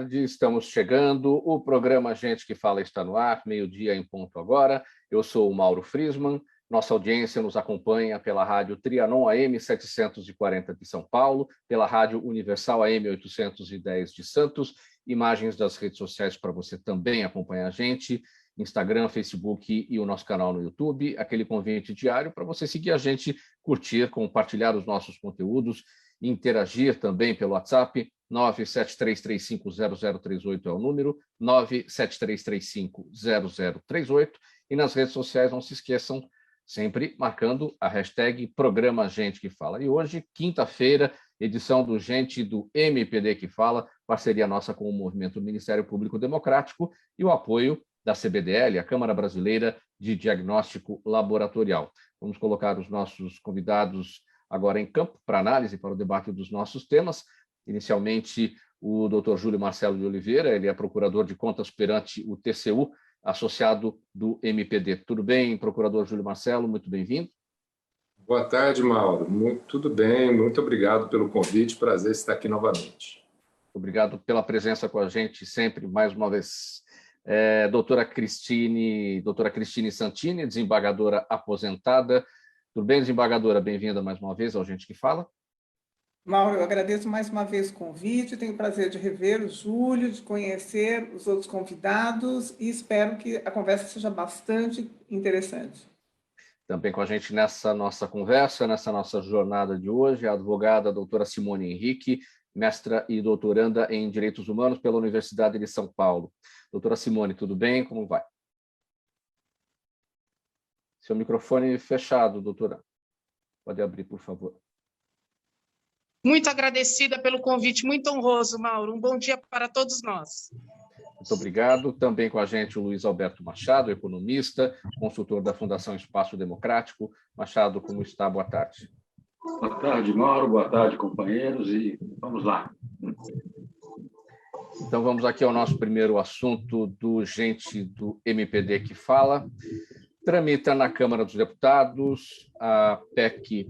tarde, estamos chegando. O programa Gente que Fala está no ar, meio-dia em ponto agora. Eu sou o Mauro Friesman. Nossa audiência nos acompanha pela rádio Trianon AM 740 de São Paulo, pela rádio Universal AM 810 de Santos. Imagens das redes sociais para você também acompanhar a gente, Instagram, Facebook e o nosso canal no YouTube. Aquele convite diário para você seguir a gente, curtir, compartilhar os nossos conteúdos, interagir também pelo WhatsApp. 973350038 é o número, 973350038. E nas redes sociais, não se esqueçam, sempre marcando a hashtag Programa Gente que Fala. E hoje, quinta-feira, edição do Gente do MPD que Fala, parceria nossa com o Movimento Ministério Público Democrático e o apoio da CBDL, a Câmara Brasileira de Diagnóstico Laboratorial. Vamos colocar os nossos convidados agora em campo para análise, para o debate dos nossos temas. Inicialmente, o doutor Júlio Marcelo de Oliveira, ele é procurador de contas perante o TCU, associado do MPD. Tudo bem, procurador Júlio Marcelo? Muito bem-vindo. Boa tarde, Mauro. Tudo bem, muito obrigado pelo convite, prazer estar aqui novamente. Obrigado pela presença com a gente sempre, mais uma vez. Doutora Cristine Santini, desembargadora aposentada. Tudo bem, desembargadora? Bem-vinda mais uma vez ao Gente que Fala. Mauro, eu agradeço mais uma vez o convite, tenho o prazer de rever o Júlio, de conhecer os outros convidados e espero que a conversa seja bastante interessante. Também com a gente nessa nossa conversa, nessa nossa jornada de hoje, a advogada a doutora Simone Henrique, mestra e doutoranda em Direitos Humanos pela Universidade de São Paulo. Doutora Simone, tudo bem? Como vai? Seu microfone fechado, doutora. Pode abrir, por favor. Muito agradecida pelo convite, muito honroso, Mauro. Um bom dia para todos nós. Muito obrigado. Também com a gente o Luiz Alberto Machado, economista, consultor da Fundação Espaço Democrático. Machado, como está? Boa tarde. Boa tarde, Mauro. Boa tarde, companheiros. E vamos lá. Então, vamos aqui ao nosso primeiro assunto do Gente do MPD que Fala. Tramita na Câmara dos Deputados a PEC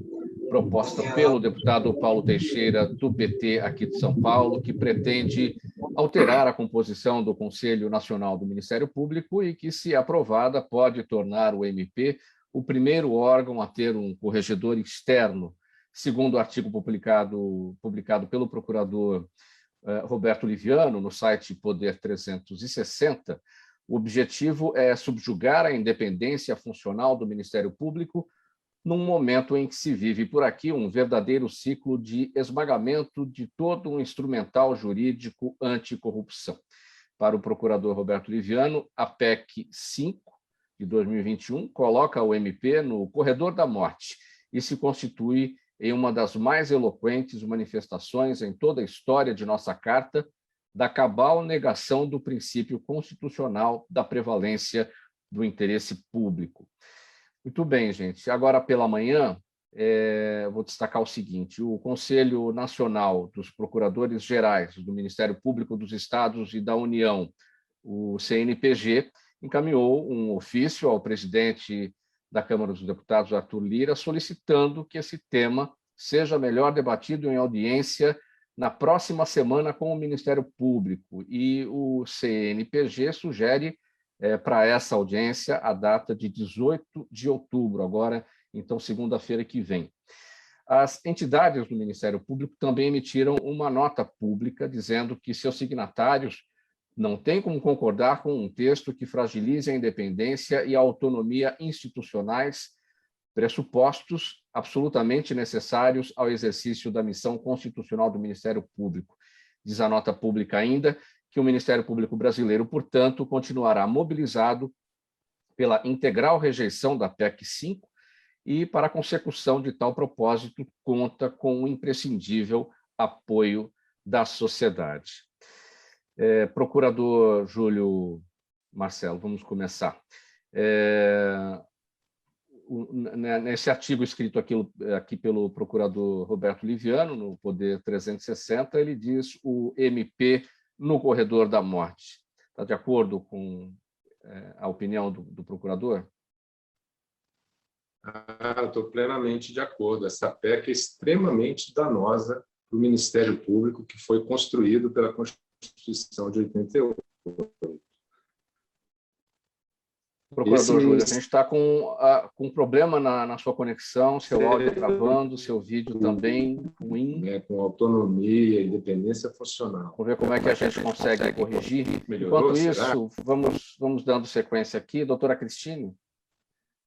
proposta pelo deputado Paulo Teixeira, do PT aqui de São Paulo, que pretende alterar a composição do Conselho Nacional do Ministério Público e que, se aprovada, pode tornar o MP o primeiro órgão a ter um corregedor externo, segundo o artigo publicado pelo procurador Roberto Liviano no site Poder 360. O objetivo é subjugar a independência funcional do Ministério Público num momento em que se vive por aqui um verdadeiro ciclo de esmagamento de todo um instrumental jurídico anticorrupção. Para o procurador Roberto Liviano, a PEC 5 de 2021 coloca o MP no corredor da morte e se constitui em uma das mais eloquentes manifestações em toda a história de nossa Carta da cabal negação do princípio constitucional da prevalência do interesse público. Muito bem, gente. Agora, pela manhã, vou destacar o seguinte: o Conselho Nacional dos Procuradores Gerais do Ministério Público dos Estados e da União, o CNPG, encaminhou um ofício ao presidente da Câmara dos Deputados, Arthur Lira, solicitando que esse tema seja melhor debatido em audiência na próxima semana com o Ministério Público. E o CNPG sugere para essa audiência a data de 18 de outubro, agora, então, segunda-feira que vem. As entidades do Ministério Público também emitiram uma nota pública dizendo que seus signatários não têm como concordar com um texto que fragilize a independência e a autonomia institucionais, pressupostos absolutamente necessários ao exercício da missão constitucional do Ministério Público. Diz a nota pública ainda que o Ministério Público brasileiro, portanto, continuará mobilizado pela integral rejeição da PEC 5 e, para a consecução de tal propósito, conta com o imprescindível apoio da sociedade. Procurador Júlio Marcelo, vamos começar. Nesse artigo escrito aqui pelo procurador Roberto Liviano, no Poder 360, ele diz o MP no corredor da morte. Está de acordo com a opinião do procurador? Estou plenamente de acordo. Essa PEC é extremamente danosa para o Ministério Público, que foi construído pela Constituição Constituição de 88. Procurador Júlio, a gente está com um problema na sua conexão, seu áudio travando, seu vídeo também ruim. Com autonomia, independência funcional. Vamos ver como é que a gente consegue corrigir. Melhorou, Enquanto será? isso, vamos dando sequência aqui. Doutora Cristine?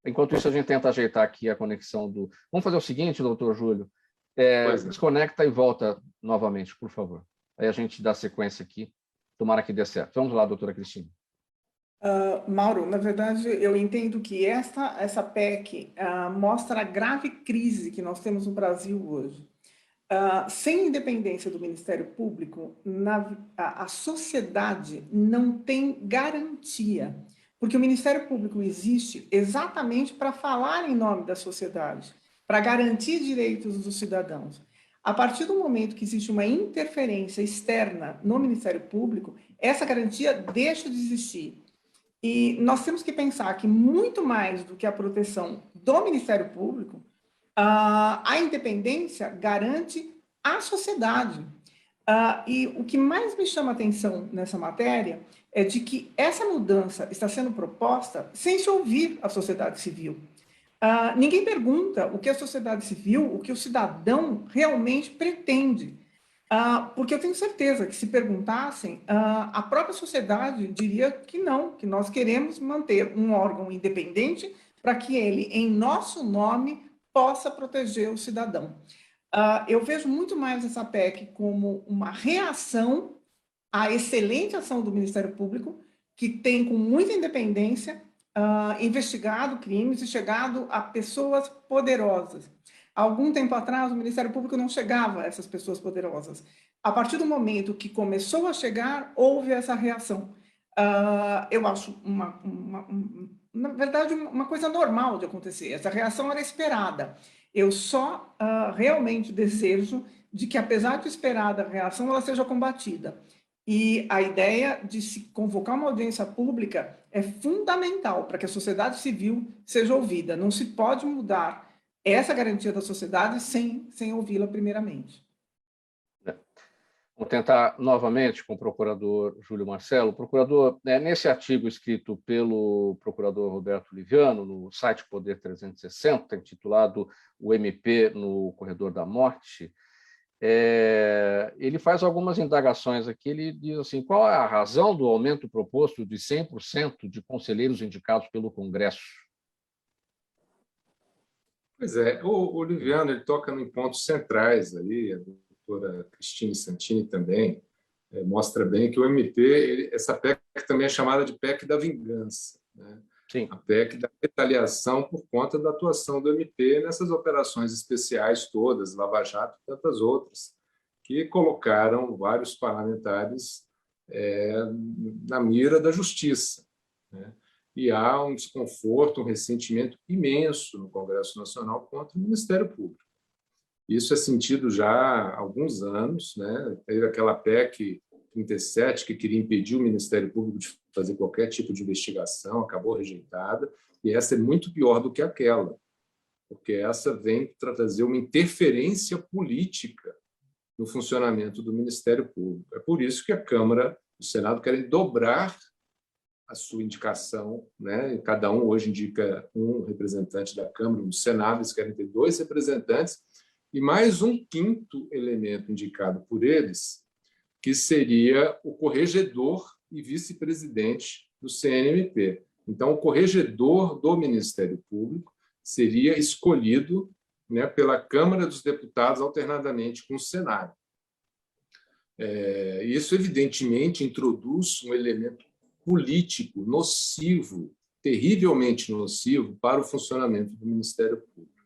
Enquanto isso, a gente tenta ajeitar aqui a conexão do... Vamos fazer o seguinte, doutor Júlio. Desconecta e volta novamente, por favor. Aí a gente dá sequência aqui. Tomara que dê certo. Vamos lá, doutora Cristine. Mauro, na verdade, eu entendo que essa PEC mostra a grave crise que nós temos no Brasil hoje. Sem independência do Ministério Público, a sociedade não tem garantia, porque o Ministério Público existe exatamente para falar em nome da sociedade, para garantir direitos dos cidadãos. A partir do momento que existe uma interferência externa no Ministério Público, essa garantia deixa de existir. E nós temos que pensar que, muito mais do que a proteção do Ministério Público, a independência garante a sociedade. E o que mais me chama a atenção nessa matéria é de que essa mudança está sendo proposta sem se ouvir a sociedade civil. Ninguém pergunta o que a sociedade civil, o que o cidadão realmente pretende. Porque eu tenho certeza que, se perguntassem, a própria sociedade diria que não, que nós queremos manter um órgão independente para que ele, em nosso nome, possa proteger o cidadão. Eu vejo muito mais essa PEC como uma reação à excelente ação do Ministério Público, que tem, com muita independência, investigado crimes e chegado a pessoas poderosas. Há algum tempo atrás, o Ministério Público não chegava a essas pessoas poderosas. A partir do momento que começou a chegar, houve essa reação. Eu acho, na verdade, uma coisa normal de acontecer. Essa reação era esperada. Eu só realmente desejo de que, apesar de esperada a reação, ela seja combatida. E a ideia de se convocar uma audiência pública é fundamental para que a sociedade civil seja ouvida. Não se pode mudar essa garantia da sociedade sem ouvi-la primeiramente. Vou tentar novamente com o procurador Júlio Marcelo. Procurador, nesse artigo escrito pelo procurador Roberto Liviano, no site Poder 360, intitulado O MP no Corredor da Morte, ele faz algumas indagações aqui. Ele diz assim: qual é a razão do aumento proposto de 100% de conselheiros indicados pelo Congresso? Pois é, o Liviano ele toca em pontos centrais aí, a doutora Cristine Santini também mostra bem que o MP, essa PEC também é chamada de PEC da vingança, né? Sim. A PEC da retaliação por conta da atuação do MP nessas operações especiais todas, Lava Jato e tantas outras, que colocaram vários parlamentares na mira da justiça, né? E há um desconforto, um ressentimento imenso no Congresso Nacional contra o Ministério Público. Isso é sentido já há alguns anos, né? Teve aquela PEC 37, que queria impedir o Ministério Público de fazer qualquer tipo de investigação, acabou rejeitada, e essa é muito pior do que aquela, porque essa vem para trazer uma interferência política no funcionamento do Ministério Público. É por isso que a Câmara e o Senado querem dobrar a sua indicação, né? Cada um hoje indica um representante da Câmara, no Senado eles querem ter 2 representantes, e mais um 5º elemento indicado por eles, que seria o corregedor e vice-presidente do CNMP. Então, o corregedor do Ministério Público seria escolhido, né, pela Câmara dos Deputados alternadamente com o Senado. Isso, evidentemente, introduz um elemento político nocivo, terrivelmente nocivo, para o funcionamento do Ministério Público.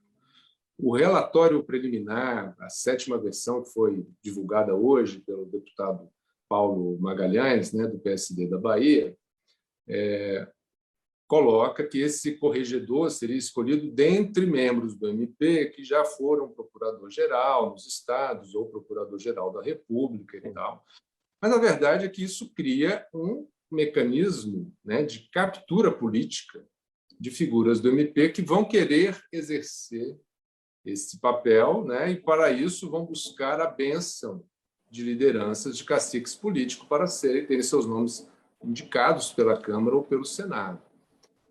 O relatório preliminar, a 7ª versão, que foi divulgada hoje pelo deputado Paulo Magalhães, né, do PSD da Bahia, coloca que esse corregedor seria escolhido dentre membros do MP que já foram procurador-geral nos estados ou procurador-geral da República e tal. Mas a verdade é que isso cria um mecanismo, né, de captura política de figuras do MP que vão querer exercer esse papel, né, e, para isso, vão buscar a bênção de lideranças de caciques políticos para terem seus nomes indicados pela Câmara ou pelo Senado.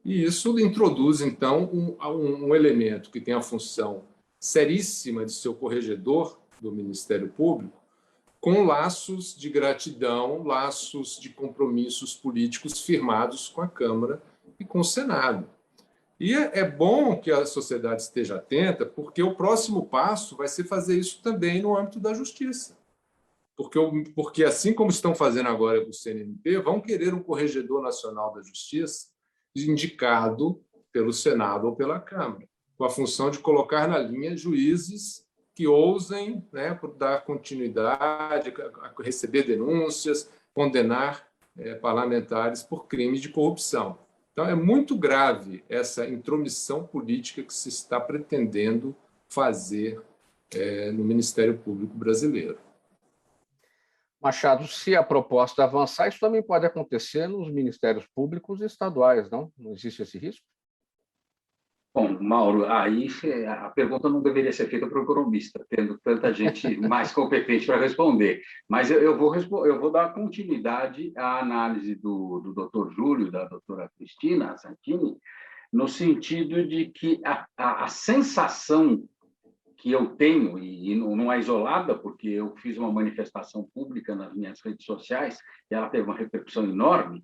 E isso introduz, então, um elemento que tem a função seríssima de ser o corregedor do Ministério Público, com laços de gratidão, laços de compromissos políticos firmados com a Câmara e com o Senado. E é bom que a sociedade esteja atenta, porque o próximo passo vai ser fazer isso também no âmbito da justiça. Porque assim como estão fazendo agora com o CNMP, vão querer um corregedor nacional da justiça indicado pelo Senado ou pela Câmara, com a função de colocar na linha juízes que ousem, né, dar continuidade, receber denúncias, condenar parlamentares por crimes de corrupção. Então, é muito grave essa intromissão política que se está pretendendo fazer no Ministério Público brasileiro. Machado, se a proposta avançar, isso também pode acontecer nos ministérios públicos estaduais, não? Não existe esse risco? Bom, Mauro, aí a pergunta não deveria ser feita para o economista, tendo tanta gente mais competente para responder. Mas eu vou dar continuidade à análise do Dr. Júlio e da doutora Cristina Santini, no sentido de que a sensação que eu tenho, e não é isolada, porque eu fiz uma manifestação pública nas minhas redes sociais, e ela teve uma repercussão enorme,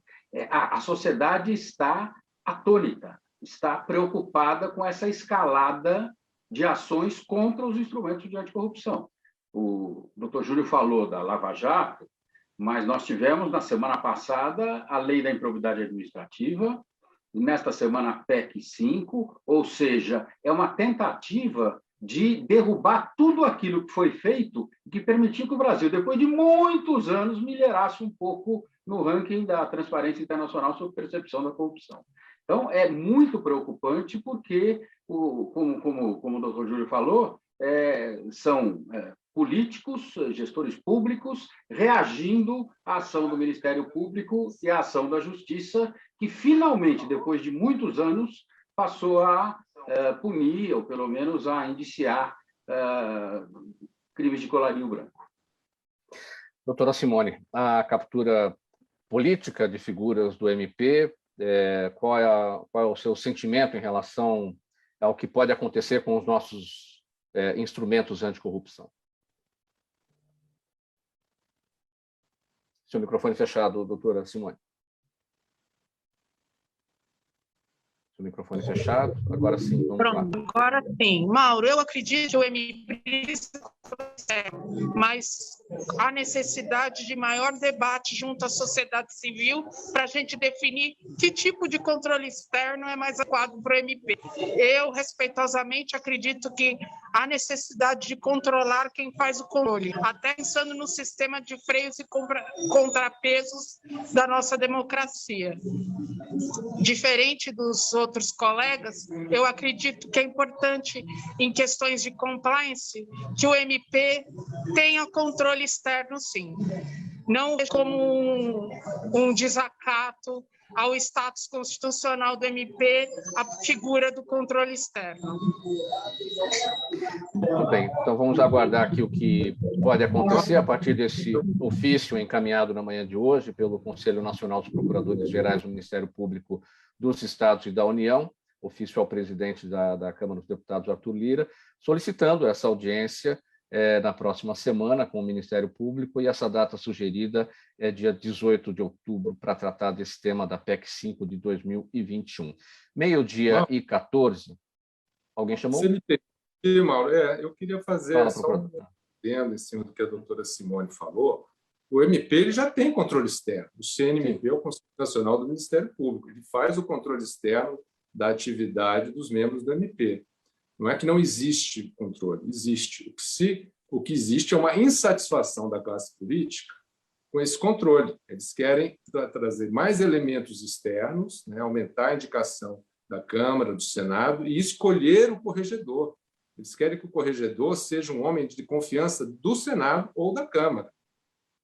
a sociedade está atônita, está preocupada com essa escalada de ações contra os instrumentos de anticorrupção. O doutor Júlio falou da Lava Jato, mas nós tivemos, na semana passada, a Lei da Improbidade Administrativa, e nesta semana a PEC 5, ou seja, é uma tentativa de derrubar tudo aquilo que foi feito e que permitiu que o Brasil, depois de muitos anos, melhorasse um pouco no ranking da Transparência Internacional sobre percepção da corrupção. Então, é muito preocupante porque, como o doutor Júlio falou, são políticos, gestores públicos, reagindo à ação do Ministério Público e à ação da Justiça, que finalmente, depois de muitos anos, passou a punir, ou pelo menos a indiciar crimes de colarinho branco. Doutora Simone, a captura política de figuras do MP, qual é o seu sentimento em relação ao que pode acontecer com os nossos instrumentos anticorrupção? Seu microfone fechado, doutora Simone. O microfone fechado. Agora sim, vamos lá. Pronto, agora sim. Mauro, eu acredito que o MP, mas há necessidade de maior debate junto à sociedade civil para a gente definir que tipo de controle externo é mais adequado para o MP. Eu, respeitosamente, acredito que há necessidade de controlar quem faz o controle, até pensando no sistema de freios e contrapesos da nossa democracia. Diferente dos outros colegas, eu acredito que é importante, em questões de compliance, que o MP tenha controle externo, sim. Não como um desacato ao status constitucional do MP, a figura do controle externo. Muito bem, então vamos aguardar aqui o que pode acontecer a partir desse ofício encaminhado na manhã de hoje pelo Conselho Nacional dos Procuradores Gerais do Ministério Público dos Estados e da União, ofício ao presidente da Câmara dos Deputados, Arthur Lira, solicitando essa audiência na próxima semana com o Ministério Público, e essa data sugerida é dia 18 de outubro para tratar desse tema da PEC 5 de 2021. Meio-dia e 14. Alguém chamou? Você me permite, Mauro? Eu queria fazer só um adendo em cima do que a doutora Simone falou. O MP ele já tem controle externo. O CNMP é o Conselho Nacional do Ministério Público. Ele faz o controle externo da atividade dos membros do MP. Não é que não existe controle, existe. O que existe é uma insatisfação da classe política com esse controle. Eles querem trazer mais elementos externos, né, aumentar a indicação da Câmara, do Senado e escolher o corregedor. Eles querem que o corregedor seja um homem de confiança do Senado ou da Câmara,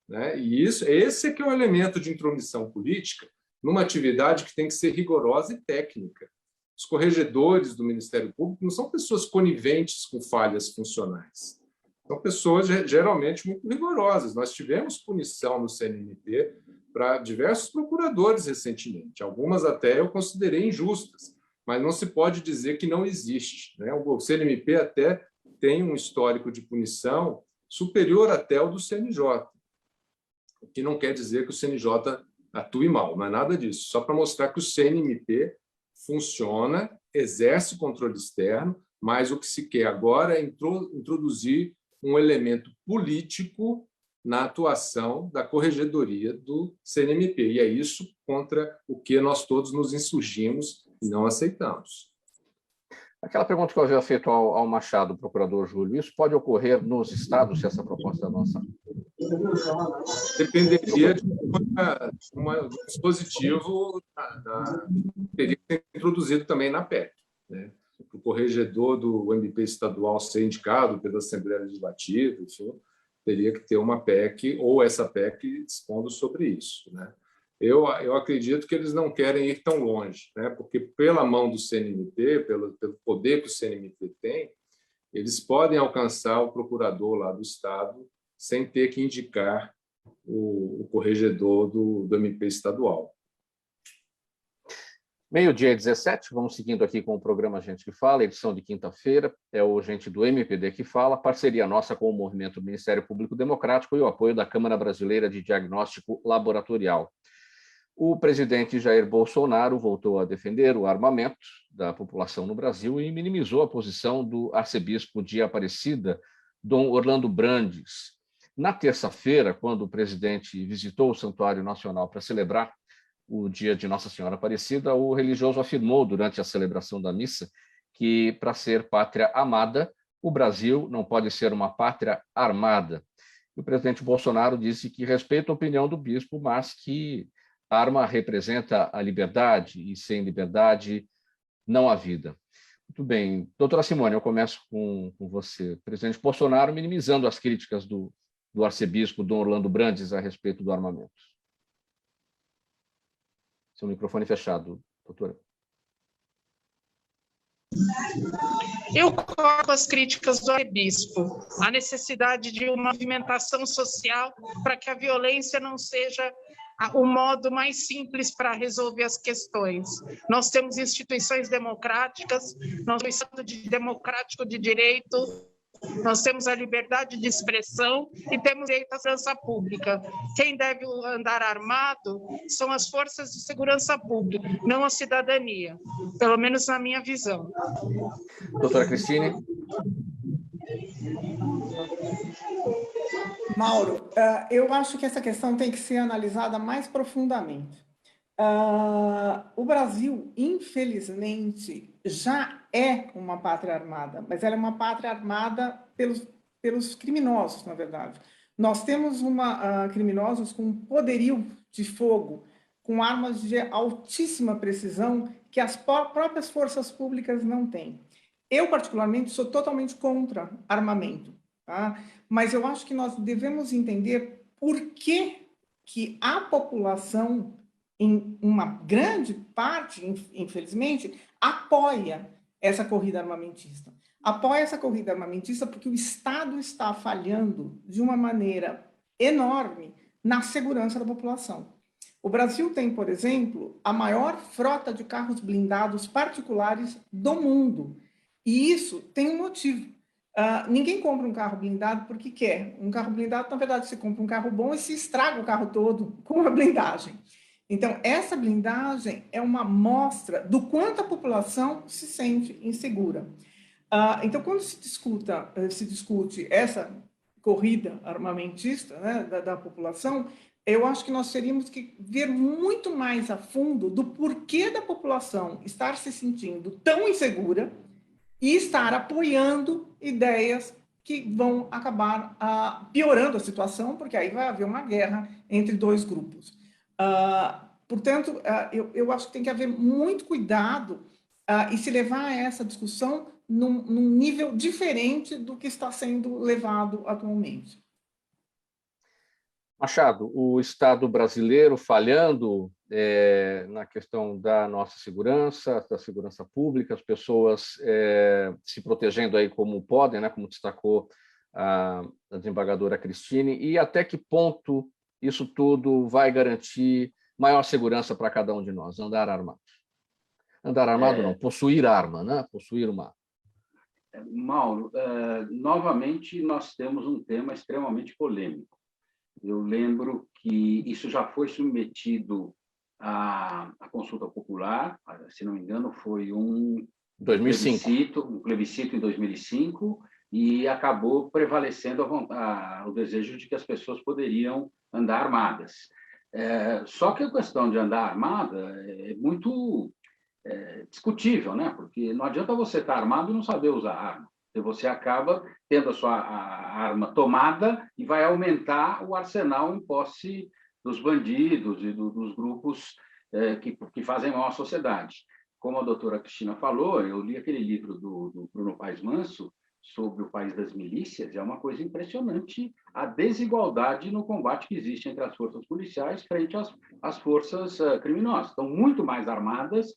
né? E esse é que é um elemento de intromissão política numa atividade que tem que ser rigorosa e técnica. Os corregedores do Ministério Público não são pessoas coniventes com falhas funcionais. São pessoas geralmente muito rigorosas. Nós tivemos punição no CNMP para diversos procuradores recentemente. Algumas até eu considerei injustas, mas não se pode dizer que não existe, né? O CNMP até tem um histórico de punição superior até ao do CNJ, o que não quer dizer que o CNJ atue mal, não é nada disso, só para mostrar que o CNMP funciona, exerce controle externo, mas o que se quer agora é introduzir um elemento político na atuação da corregedoria do CNMP, e é isso contra o que nós todos nos insurgimos e não aceitamos. Aquela pergunta que eu havia feito ao Machado, procurador Júlio, isso pode ocorrer nos estados se essa proposta avançar? Dependeria de um dispositivo teria que ser introduzido também na PEC, né? O corregedor do MP estadual ser indicado pela Assembleia Legislativa, enfim, teria que ter uma PEC, ou essa PEC dispondo sobre isso, né? Eu acredito que eles não querem ir tão longe, né? Porque pela mão do CNMP, pelo poder que o CNMP tem, eles podem alcançar o procurador lá do Estado sem ter que indicar o corregedor do MP estadual. Meio-dia e 17, vamos seguindo aqui com o programa Gente que Fala, edição de quinta-feira, é o Gente do MPD que Fala, parceria nossa com o Movimento Ministério Público Democrático e o apoio da Câmara Brasileira de Diagnóstico Laboratorial. O presidente Jair Bolsonaro voltou a defender o armamento da população no Brasil e minimizou a posição do arcebispo de Aparecida, Dom Orlando Brandes. Na terça-feira, quando o presidente visitou o Santuário Nacional para celebrar o dia de Nossa Senhora Aparecida, o religioso afirmou durante a celebração da missa que, para ser pátria amada, o Brasil não pode ser uma pátria armada. O presidente Bolsonaro disse que respeita a opinião do bispo, mas que a arma representa a liberdade e sem liberdade não há vida. Muito bem. Doutora Simone, eu começo com você. O presidente Bolsonaro minimizando as críticas do arcebispo Dom Orlando Brandes a respeito do armamento. Seu microfone fechado, doutora. Eu concordo com as críticas do arcebispo, a necessidade de uma movimentação social para que a violência não seja o modo mais simples para resolver as questões. Nós temos instituições democráticas, nós temos um Estado democrático de direito, nós temos a liberdade de expressão e temos direito à segurança pública. Quem deve andar armado são as forças de segurança pública, não a cidadania, pelo menos na minha visão. Doutora Cristine. Mauro, eu acho que essa questão tem que ser analisada mais profundamente. O Brasil, infelizmente, já é uma pátria armada, mas ela é uma pátria armada pelos criminosos, na verdade. Nós temos criminosos com poderio de fogo, com armas de altíssima precisão que as próprias forças públicas não têm. Eu, particularmente, sou totalmente contra armamento, tá? Mas eu acho que nós devemos entender por que a população, em uma grande parte, infelizmente, apoia essa corrida armamentista. Apoia essa corrida armamentista porque o Estado está falhando de uma maneira enorme na segurança da população. O Brasil tem, por exemplo, a maior frota de carros blindados particulares do mundo. E isso tem um motivo. Ninguém compra um carro blindado porque quer. Um carro blindado, na verdade, se compra um carro bom e se estraga o carro todo com a blindagem. Então, essa blindagem é uma amostra do quanto a população se sente insegura. Então, quando se discute essa corrida armamentista, né, da população, eu acho que nós teríamos que ver muito mais a fundo do porquê da população estar se sentindo tão insegura e estar apoiando ideias que vão acabar piorando a situação, porque aí vai haver uma guerra entre dois grupos. Portanto, eu acho que tem que haver muito cuidado e se levar a essa discussão num nível diferente do que está sendo levado atualmente. Machado, o Estado brasileiro falhando na questão da nossa segurança, da segurança pública, as pessoas se protegendo aí como podem, né, como destacou a desembargadora Cristine, e até que ponto isso tudo vai garantir maior segurança para cada um de nós, andar armado. Andar armado não, possuir arma, né? Possuir uma arma. Mauro, novamente nós temos um tema extremamente polêmico. Eu lembro que isso já foi submetido à consulta popular, se não me engano, foi um 2005. Um plebiscito em 2005, e acabou prevalecendo o desejo de que as pessoas poderiam andar armadas. Só que a questão de andar armada é muito discutível, né? Porque não adianta você estar armado e não saber usar arma. Você acaba tendo a sua arma tomada e vai aumentar o arsenal em posse dos bandidos e dos grupos que fazem mal à sociedade. Como a doutora Cristina falou, eu li aquele livro do Bruno Paes Manso sobre o país das milícias, e é uma coisa impressionante a desigualdade no combate que existe entre as forças policiais frente às forças criminosas. Estão muito mais armadas,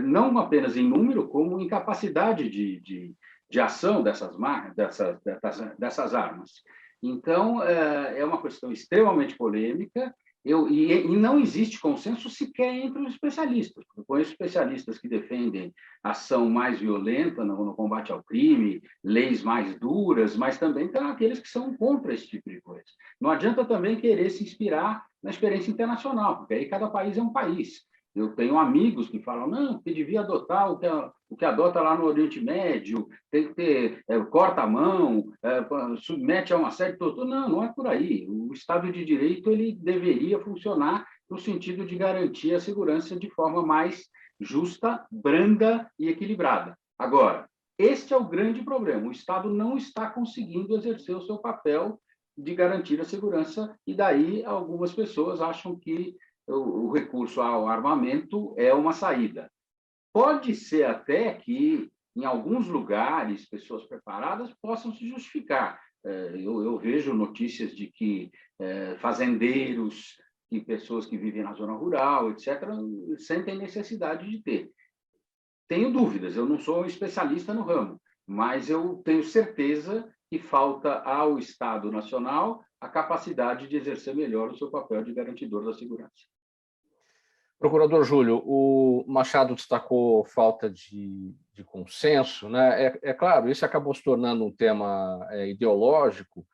não apenas em número, como em capacidade de ação dessas armas. Então, é uma questão extremamente polêmica, e não existe consenso sequer entre os especialistas. Eu conheço especialistas que defendem ação mais violenta no combate ao crime, leis mais duras, mas também tem aqueles que são contra esse tipo de coisa. Não adianta também querer se inspirar na experiência internacional, porque aí cada país é um país. Eu tenho amigos que falam, não, que devia adotar o que adota lá no Oriente Médio, tem que ter, corta a mão, submete a uma série de tortura. Não, não é por aí. O Estado de Direito ele deveria funcionar no sentido de garantir a segurança de forma mais justa, branda e equilibrada. Agora, este é o grande problema. O Estado não está conseguindo exercer o seu papel de garantir a segurança, e daí algumas pessoas acham que o recurso ao armamento é uma saída. Pode ser até que, em alguns lugares, pessoas preparadas possam se justificar. Eu vejo notícias de que fazendeiros e pessoas que vivem na zona rural, etc., sentem necessidade de ter. Tenho dúvidas, eu não sou especialista no ramo, mas eu tenho certeza que falta ao Estado Nacional a capacidade de exercer melhor o seu papel de garantidor da segurança. Procurador Júlio, o Machado destacou falta de consenso, né? É claro, isso acabou se tornando um tema ideológico,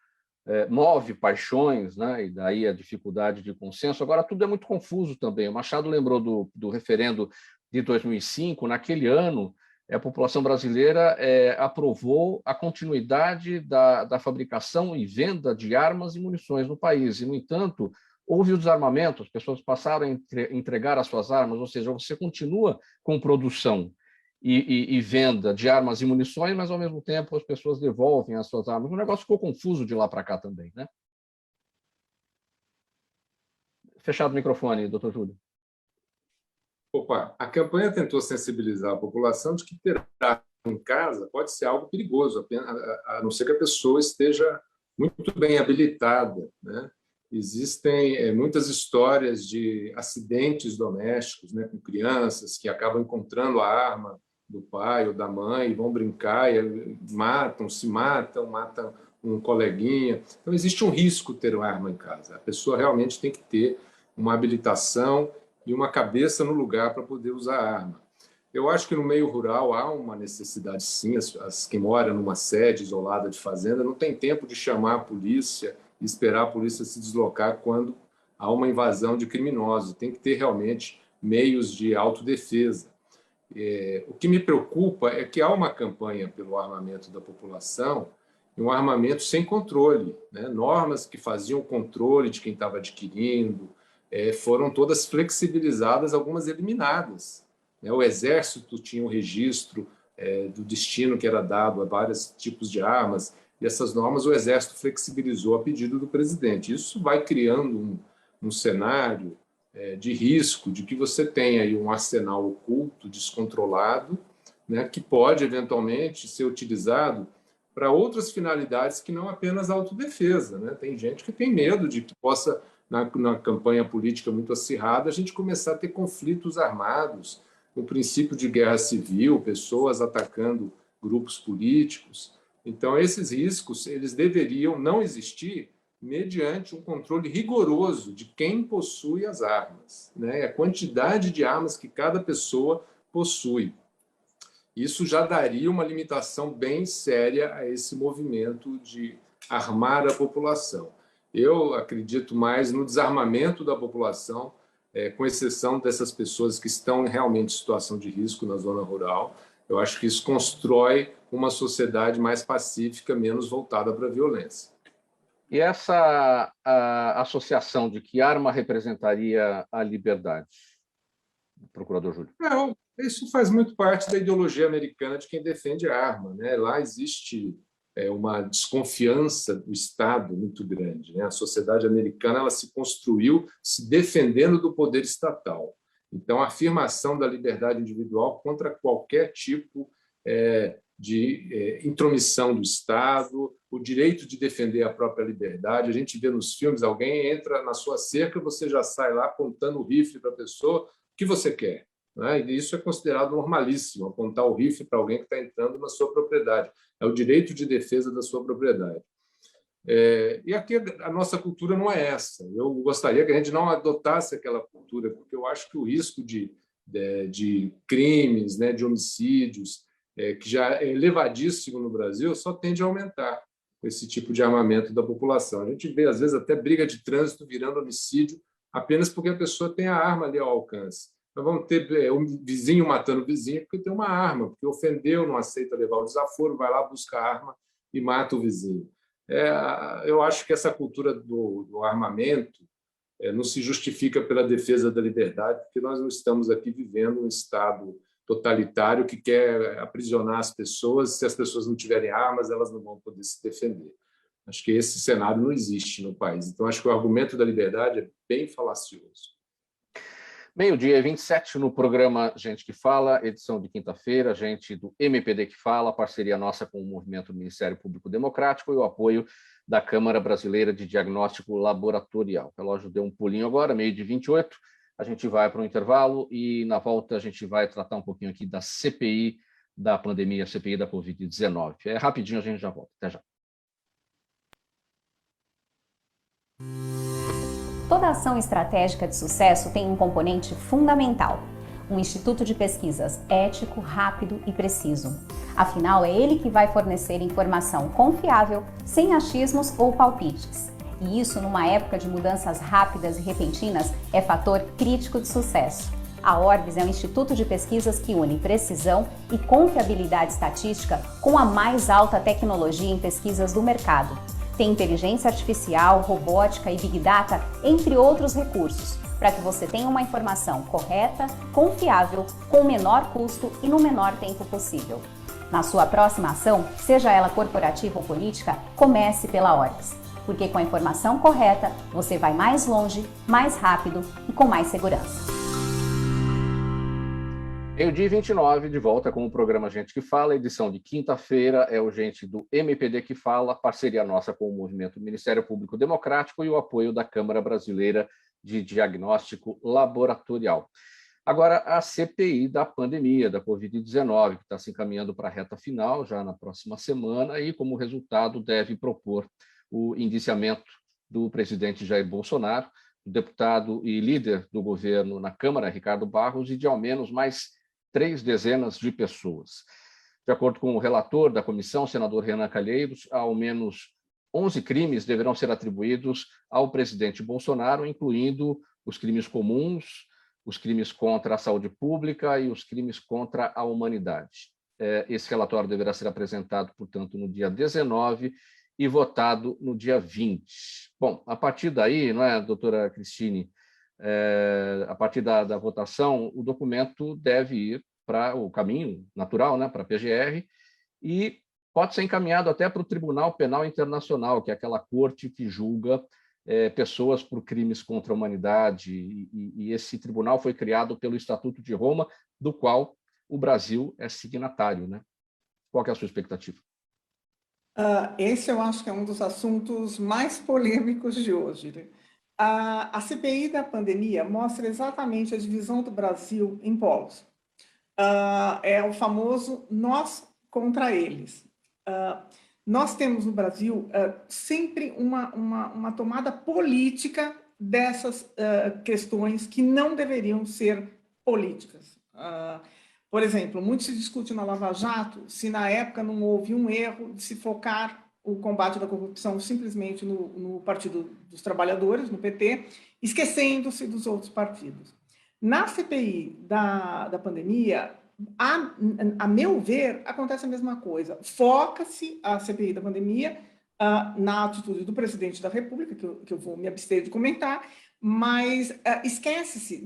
move paixões, né? E daí a dificuldade de consenso. Agora, tudo é muito confuso também. O Machado lembrou do referendo de 2005. Naquele ano, a população brasileira aprovou a continuidade da fabricação e venda de armas e munições no país. E, no entanto, houve o desarmamento, as pessoas passaram a entregar as suas armas, ou seja, você continua com produção e venda de armas e munições, mas, ao mesmo tempo, as pessoas devolvem as suas armas. O negócio ficou confuso de lá para cá também, né? Fechado o microfone, doutor Júlio. Opa, a campanha tentou sensibilizar a população de que ter arma em casa pode ser algo perigoso, a não ser que a pessoa esteja muito bem habilitada, né? Existem muitas histórias de acidentes domésticos, né, com crianças que acabam encontrando a arma do pai ou da mãe e vão brincar e se matam um coleguinha. Então, existe um risco ter uma arma em casa. A pessoa realmente tem que ter uma habilitação e uma cabeça no lugar para poder usar a arma. Eu acho que no meio rural há uma necessidade, sim. Quem mora numa sede isolada de fazenda não tem tempo de chamar a polícia e esperar a polícia se deslocar quando há uma invasão de criminosos. Tem que ter realmente meios de autodefesa. O que me preocupa é que há uma campanha pelo armamento da população, e um armamento sem controle, né? Normas que faziam controle de quem estava adquirindo foram todas flexibilizadas, algumas eliminadas. O Exército tinha um registro do destino que era dado a vários tipos de armas, e essas normas o Exército flexibilizou a pedido do presidente. Isso vai criando um cenário de risco de que você tenha aí um arsenal oculto, descontrolado, né, que pode, eventualmente, ser utilizado para outras finalidades que não apenas a autodefesa, né? Tem gente que tem medo de que possa, na campanha política muito acirrada, a gente começar a ter conflitos armados, o princípio de guerra civil, pessoas atacando grupos políticos. Então, esses riscos eles deveriam não existir mediante um controle rigoroso de quem possui as armas, né? A quantidade de armas que cada pessoa possui. Isso já daria uma limitação bem séria a esse movimento de armar a população. Eu acredito mais no desarmamento da população, com exceção dessas pessoas que estão realmente em situação de risco na zona rural. Eu acho que isso constrói uma sociedade mais pacífica, menos voltada para a violência. E essa associação de que arma representaria a liberdade, procurador Júlio? Não, isso faz muito parte da ideologia americana de quem defende a arma, né? Lá existe uma desconfiança do Estado muito grande, né? A sociedade americana ela se construiu se defendendo do poder estatal. Então, a afirmação da liberdade individual contra qualquer tipo de intromissão do Estado, o direito de defender a própria liberdade. A gente vê nos filmes, alguém entra na sua cerca, você já sai lá apontando o rifle para a pessoa, o que você quer? Né? E isso é considerado normalíssimo, apontar o rifle para alguém que está entrando na sua propriedade. É o direito de defesa da sua propriedade. E aqui a nossa cultura não é essa. Eu gostaria que a gente não adotasse aquela cultura, porque eu acho que o risco de crimes, né, de homicídios, que já é elevadíssimo no Brasil, só tende a aumentar com esse tipo de armamento da população. A gente vê, às vezes, até briga de trânsito virando homicídio apenas porque a pessoa tem a arma ali ao alcance. Nós vamos ter um vizinho matando o vizinho porque tem uma arma, porque ofendeu, não aceita levar o desaforo, vai lá, busca a arma e mata o vizinho. Eu acho que essa cultura do armamento não se justifica pela defesa da liberdade, porque nós não estamos aqui vivendo um Estado totalitário que quer aprisionar as pessoas. Se as pessoas não tiverem armas, elas não vão poder se defender. Acho que esse cenário não existe no país. Então, acho que o argumento da liberdade é bem falacioso. Meio-dia 27 no programa Gente que Fala, edição de quinta-feira, gente do MPD que Fala, parceria nossa com o Movimento do Ministério Público Democrático e o apoio da Câmara Brasileira de Diagnóstico Laboratorial. O relógio deu um pulinho agora, meio-dia 28, a gente vai para um intervalo e na volta a gente vai tratar um pouquinho aqui da CPI da pandemia, CPI da Covid-19. Rapidinho, a gente já volta. Até já. Toda ação estratégica de sucesso tem um componente fundamental: um instituto de pesquisas ético, rápido e preciso. Afinal, é ele que vai fornecer informação confiável, sem achismos ou palpites. E isso, numa época de mudanças rápidas e repentinas, é fator crítico de sucesso. A Orbis é um instituto de pesquisas que une precisão e confiabilidade estatística com a mais alta tecnologia em pesquisas do mercado. Tem inteligência artificial, robótica e Big Data, entre outros recursos, para que você tenha uma informação correta, confiável, com o menor custo e no menor tempo possível. Na sua próxima ação, seja ela corporativa ou política, comece pela Orbis, porque com a informação correta, você vai mais longe, mais rápido e com mais segurança. Meio-dia 29, de volta com o programa Gente que Fala, edição de quinta-feira, é o Gente do MPD que Fala, parceria nossa com o Movimento do Ministério Público Democrático e o apoio da Câmara Brasileira de Diagnóstico Laboratorial. Agora, a CPI da pandemia, da Covid-19, que está se encaminhando para a reta final, já na próxima semana, e como resultado deve propor o indiciamento do presidente Jair Bolsonaro, do deputado e líder do governo na Câmara, Ricardo Barros, e de ao menos mais 3 dezenas de pessoas. De acordo com o relator da comissão, senador Renan Calheiros, ao menos 11 crimes deverão ser atribuídos ao presidente Bolsonaro, incluindo os crimes comuns, os crimes contra a saúde pública e os crimes contra a humanidade. Esse relatório deverá ser apresentado, portanto, no dia 19 e votado no dia 20. Bom, a partir daí, não é, doutora Cristine, a partir da votação, o documento deve ir para o caminho natural, né, para a PGR, e pode ser encaminhado até para o Tribunal Penal Internacional, que é aquela corte que julga pessoas por crimes contra a humanidade, e esse tribunal foi criado pelo Estatuto de Roma, do qual o Brasil é signatário, né? Qual que é a sua expectativa? Esse eu acho que é um dos assuntos mais polêmicos de hoje, né? A CPI da pandemia mostra exatamente a divisão do Brasil em polos. É o famoso nós contra eles. nós temos no Brasil sempre uma tomada política dessas questões que não deveriam ser políticas. Por exemplo, muito se discute na Lava Jato se na época não houve um erro de se focar o combate da corrupção simplesmente no Partido dos Trabalhadores, no PT, esquecendo-se dos outros partidos. Na CPI da pandemia, a meu ver, acontece a mesma coisa. Foca-se a CPI da pandemia na atitude do presidente da República, que eu vou me abster de comentar, mas esquece-se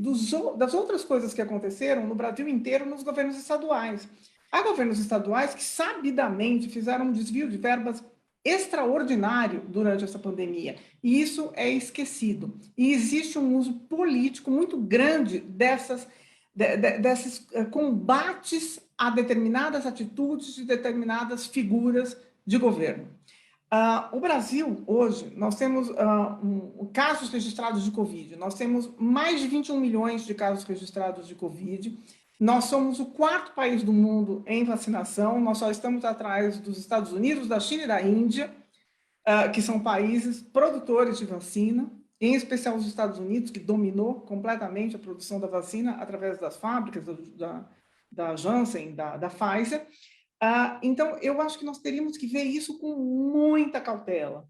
das outras coisas que aconteceram no Brasil inteiro nos governos estaduais. Há governos estaduais que sabidamente fizeram um desvio de verbas extraordinário durante essa pandemia, e isso é esquecido. E existe um uso político muito grande desses combates a determinadas atitudes de determinadas figuras de governo. O Brasil, hoje, nós temos casos registrados de Covid, nós temos mais de 21 milhões de casos registrados de Covid, nós somos o 4º país do mundo em vacinação, nós só estamos atrás dos Estados Unidos, da China e da Índia, que são países produtores de vacina, em especial os Estados Unidos, que dominou completamente a produção da vacina através das fábricas da Janssen, da Pfizer. Então, eu acho que nós teríamos que ver isso com muita cautela.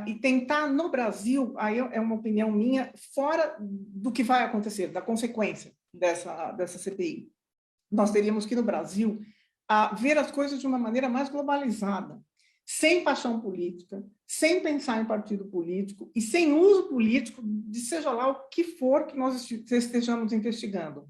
E tentar, no Brasil, aí é uma opinião minha, fora do que vai acontecer, da consequência dessa CPI. Nós teríamos que, no Brasil, ver as coisas de uma maneira mais globalizada, sem paixão política, sem pensar em partido político e sem uso político de seja lá o que for que nós estejamos investigando.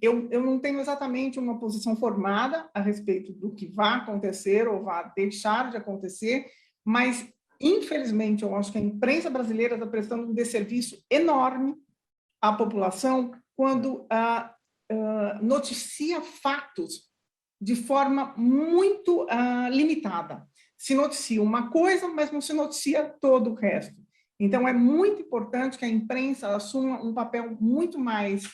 Eu não tenho exatamente uma posição formada a respeito do que vai acontecer ou vai deixar de acontecer, mas, infelizmente, eu acho que a imprensa brasileira está prestando um desserviço enorme à população quando noticia fatos de forma muito limitada. Se noticia uma coisa, mas não se noticia todo o resto. Então, é muito importante que a imprensa assuma um papel muito mais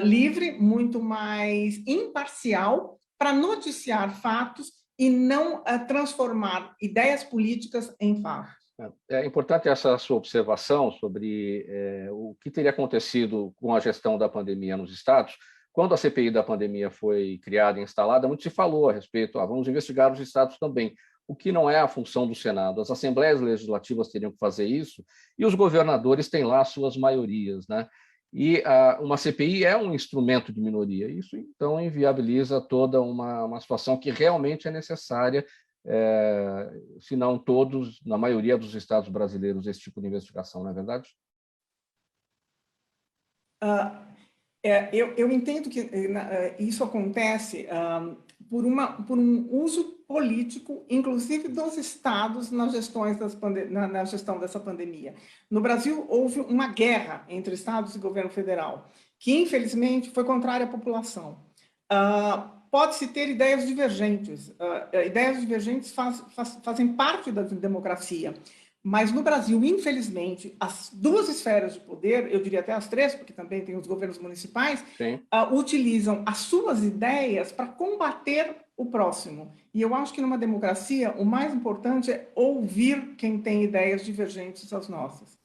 livre, muito mais imparcial, para noticiar fatos e não transformar ideias políticas em fatos. É importante essa sua observação sobre o que teria acontecido com a gestão da pandemia nos estados. Quando a CPI da pandemia foi criada e instalada, muito se falou a respeito, vamos investigar os estados também, o que não é a função do Senado. As assembleias legislativas teriam que fazer isso e os governadores têm lá suas maiorias, né? E uma CPI é um instrumento de minoria. Isso, então, inviabiliza toda uma situação que realmente é necessária, se não todos, na maioria dos estados brasileiros, esse tipo de investigação, não é verdade? Eu entendo que isso acontece por um uso político, inclusive dos estados na gestão dessa pandemia. No Brasil, houve uma guerra entre estados e governo federal, que, infelizmente, foi contrária à população. Pode-se ter ideias divergentes. Ideias divergentes fazem parte da democracia. Mas no Brasil, infelizmente, as duas esferas de poder, eu diria até as três, porque também tem os governos municipais, utilizam as suas ideias para combater o próximo. E eu acho que numa democracia, o mais importante é ouvir quem tem ideias divergentes das nossas.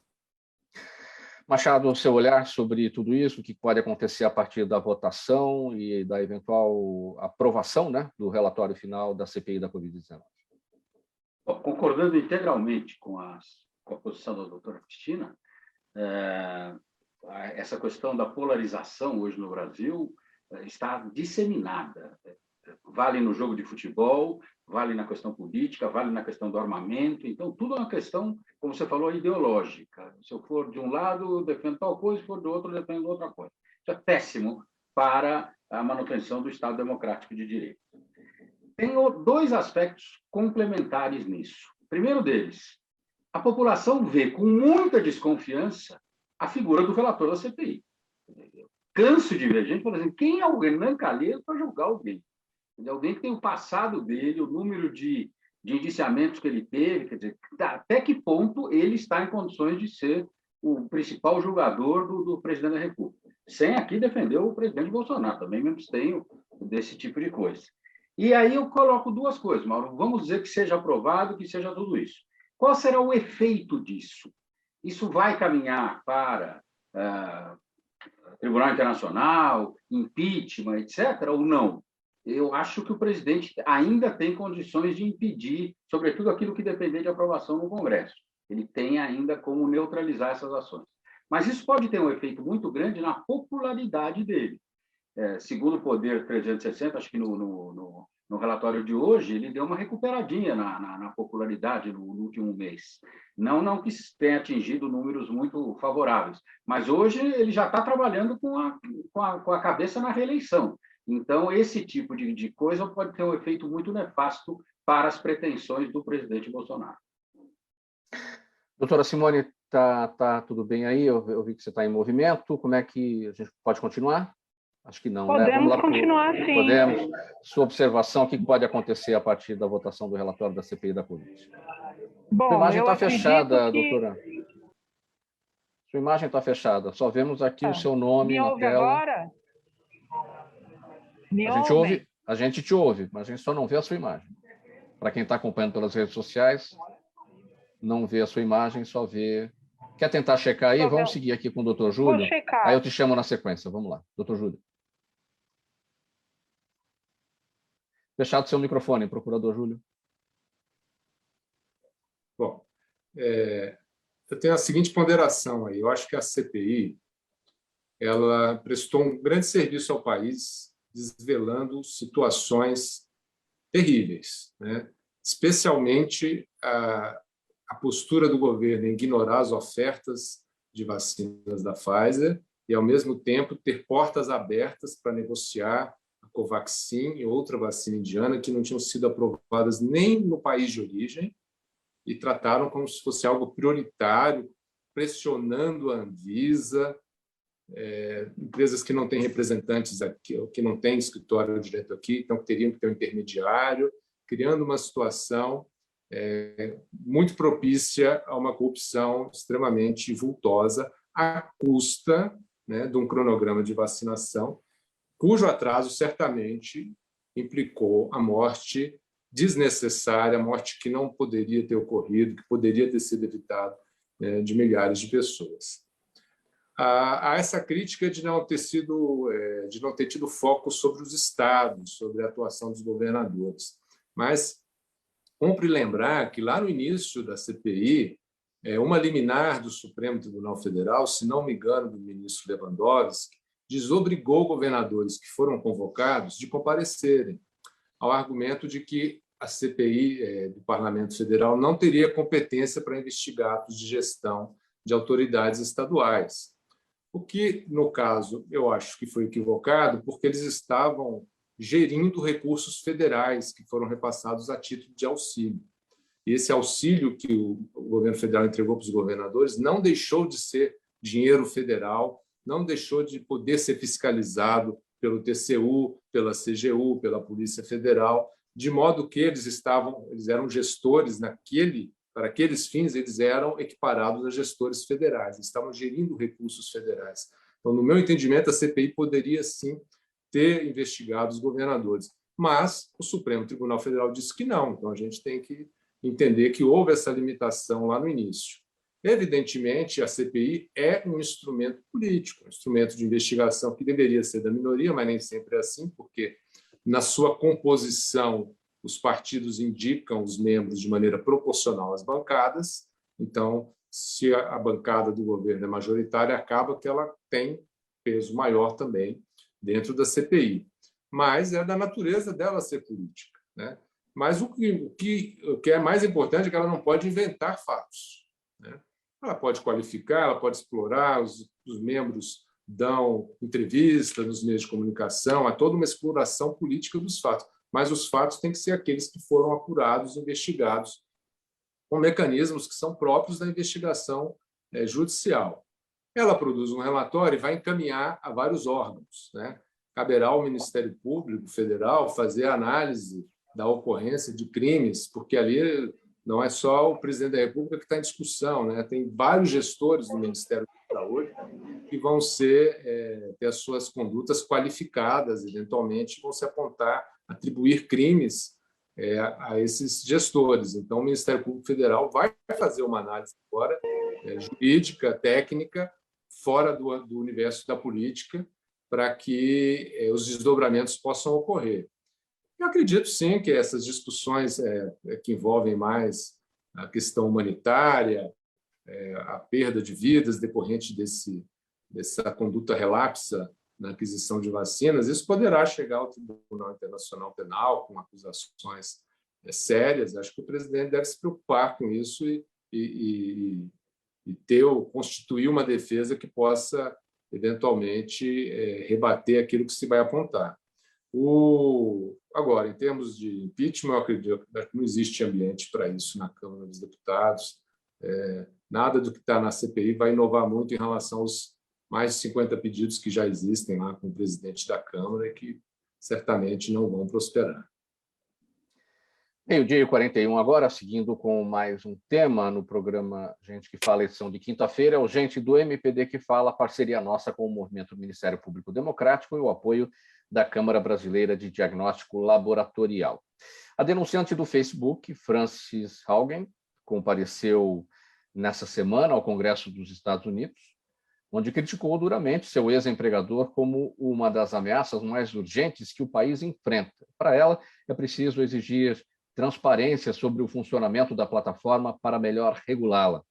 Machado, o seu olhar sobre tudo isso, o que pode acontecer a partir da votação e da eventual aprovação, né, do relatório final da CPI da Covid-19? Concordando integralmente com a posição da doutora Cristina, essa questão da polarização hoje no Brasil está disseminada. Vale no jogo de futebol, vale na questão política, vale na questão do armamento. Então, tudo é uma questão, como você falou, ideológica. Se eu for de um lado, eu defendo tal coisa, se for do outro, eu defendo outra coisa. Isso é péssimo para a manutenção do Estado democrático de direito. Tem dois aspectos complementares nisso. O primeiro deles, a população vê com muita desconfiança a figura do relator da CPI. Eu canso de ver gente falando assim, quem é o Renan Calheiros para julgar alguém? Alguém que tem o passado dele, o número de indiciamentos que ele teve, quer dizer, até que ponto ele está em condições de ser o principal julgador do presidente da República. Sem aqui defender o presidente Bolsonaro, também me abstenho desse tipo de coisa. E aí eu coloco duas coisas, Mauro. Vamos dizer que seja aprovado, que seja tudo isso. Qual será o efeito disso? Isso vai caminhar para Tribunal Internacional, impeachment, etc., ou não? Eu acho que o presidente ainda tem condições de impedir, sobretudo aquilo que depender de aprovação no Congresso. Ele tem ainda como neutralizar essas ações. Mas isso pode ter um efeito muito grande na popularidade dele. Segundo o Poder 360, acho que no relatório de hoje, ele deu uma recuperadinha na popularidade no último mês. Não que tenha atingido números muito favoráveis, mas hoje ele já está trabalhando com a cabeça na reeleição. Então, esse tipo de coisa pode ter um efeito muito nefasto para as pretensões do presidente Bolsonaro. Doutora Simone, tá tudo bem aí? Eu vi que você está em movimento. Como é que a gente pode continuar? Acho que não, podemos, né? Vamos lá continuar, sim. Podemos. Sua observação, o que pode acontecer a partir da votação do relatório da CPI da Covid? Bom, sua imagem está fechada, que... doutora. Sua imagem está fechada. Só vemos aqui o seu nome Me na ouve tela. Agora? A gente te ouve, mas a gente só não vê a sua imagem. Para quem está acompanhando pelas redes sociais, não vê a sua imagem, só vê... Quer tentar checar aí? Vamos seguir aqui com o doutor Júlio. Vou checar. Aí eu te chamo na sequência. Vamos lá. Doutor Júlio. Fechado seu microfone, procurador Júlio. Bom, eu tenho a seguinte ponderação aí. Eu acho que a CPI ela prestou um grande serviço ao país, desvelando situações terríveis, né? Especialmente a postura do governo em ignorar as ofertas de vacinas da Pfizer e, ao mesmo tempo, ter portas abertas para negociar a Covaxin e outra vacina indiana que não tinham sido aprovadas nem no país de origem e trataram como se fosse algo prioritário, pressionando a Anvisa, empresas que não têm representantes aqui, ou que não têm escritório direto aqui, então teriam que ter um intermediário, criando uma situação muito propícia a uma corrupção extremamente vultosa, à custa, né, de um cronograma de vacinação, cujo atraso certamente implicou a morte desnecessária, a morte que não poderia ter ocorrido, que poderia ter sido evitada, de milhares de pessoas. Há essa crítica de não ter tido foco sobre os estados, sobre a atuação dos governadores. Mas cumpre lembrar que, lá no início da CPI, uma liminar do Supremo Tribunal Federal, se não me engano, do ministro Lewandowski, desobrigou governadores que foram convocados de comparecerem, ao argumento de que a CPI do Parlamento Federal não teria competência para investigar atos de gestão de autoridades estaduais. O que, no caso, eu acho que foi equivocado, porque eles estavam gerindo recursos federais que foram repassados a título de auxílio. E esse auxílio que o governo federal entregou para os governadores não deixou de ser dinheiro federal, não deixou de poder ser fiscalizado pelo TCU, pela CGU, pela Polícia Federal, de modo que eles eram gestores para aqueles fins, eles eram equiparados a gestores federais, eles estavam gerindo recursos federais. Então, no meu entendimento, a CPI poderia, sim, ter investigado os governadores. Mas o Supremo Tribunal Federal disse que não, então a gente tem que entender que houve essa limitação lá no início. Evidentemente, a CPI é um instrumento político, um instrumento de investigação que deveria ser da minoria, mas nem sempre é assim, porque na sua composição os partidos indicam os membros de maneira proporcional às bancadas. Então, se a bancada do governo é majoritária, acaba que ela tem peso maior também dentro da CPI. Mas é da natureza dela ser política, né? Mas o que é mais importante é que ela não pode inventar fatos, né? Ela pode qualificar, ela pode explorar, os membros dão entrevistas nos meios de comunicação, há toda uma exploração política dos fatos, mas os fatos têm que ser aqueles que foram apurados, investigados, com mecanismos que são próprios da investigação judicial. Ela produz um relatório e vai encaminhar a vários órgãos, né? Caberá ao Ministério Público Federal fazer a análise da ocorrência de crimes, porque ali não é só o presidente da República que está em discussão, né? Tem vários gestores do Ministério da Saúde que vão ter as suas condutas qualificadas, eventualmente vão se apontar, atribuir crimes a esses gestores. Então, o Ministério Público Federal vai fazer uma análise agora, jurídica, técnica, fora do universo da política, para que os desdobramentos possam ocorrer. Eu acredito, sim, que essas discussões que envolvem mais a questão humanitária, a perda de vidas decorrente dessa conduta relapsa na aquisição de vacinas, isso poderá chegar ao Tribunal Internacional Penal com acusações sérias. Acho que o presidente deve se preocupar com isso e constituir uma defesa que possa, eventualmente, rebater aquilo que se vai apontar. Agora, em termos de impeachment, eu acredito que não existe ambiente para isso na Câmara dos Deputados. Nada do que está na CPI vai inovar muito em relação aos mais de 50 pedidos que já existem lá com o presidente da Câmara e que certamente não vão prosperar. Meio-dia e 41 agora, seguindo com mais um tema no programa Gente que Fala, edição de quinta-feira, é o Gente do MPD que Fala, parceria nossa com o Movimento Ministério Público Democrático e o apoio da Câmara Brasileira de Diagnóstico Laboratorial. A denunciante do Facebook, Frances Haugen, compareceu nessa semana ao Congresso dos Estados Unidos, onde criticou duramente seu ex-empregador como uma das ameaças mais urgentes que o país enfrenta. Para ela, é preciso exigir transparência sobre o funcionamento da plataforma para melhor regulá-la.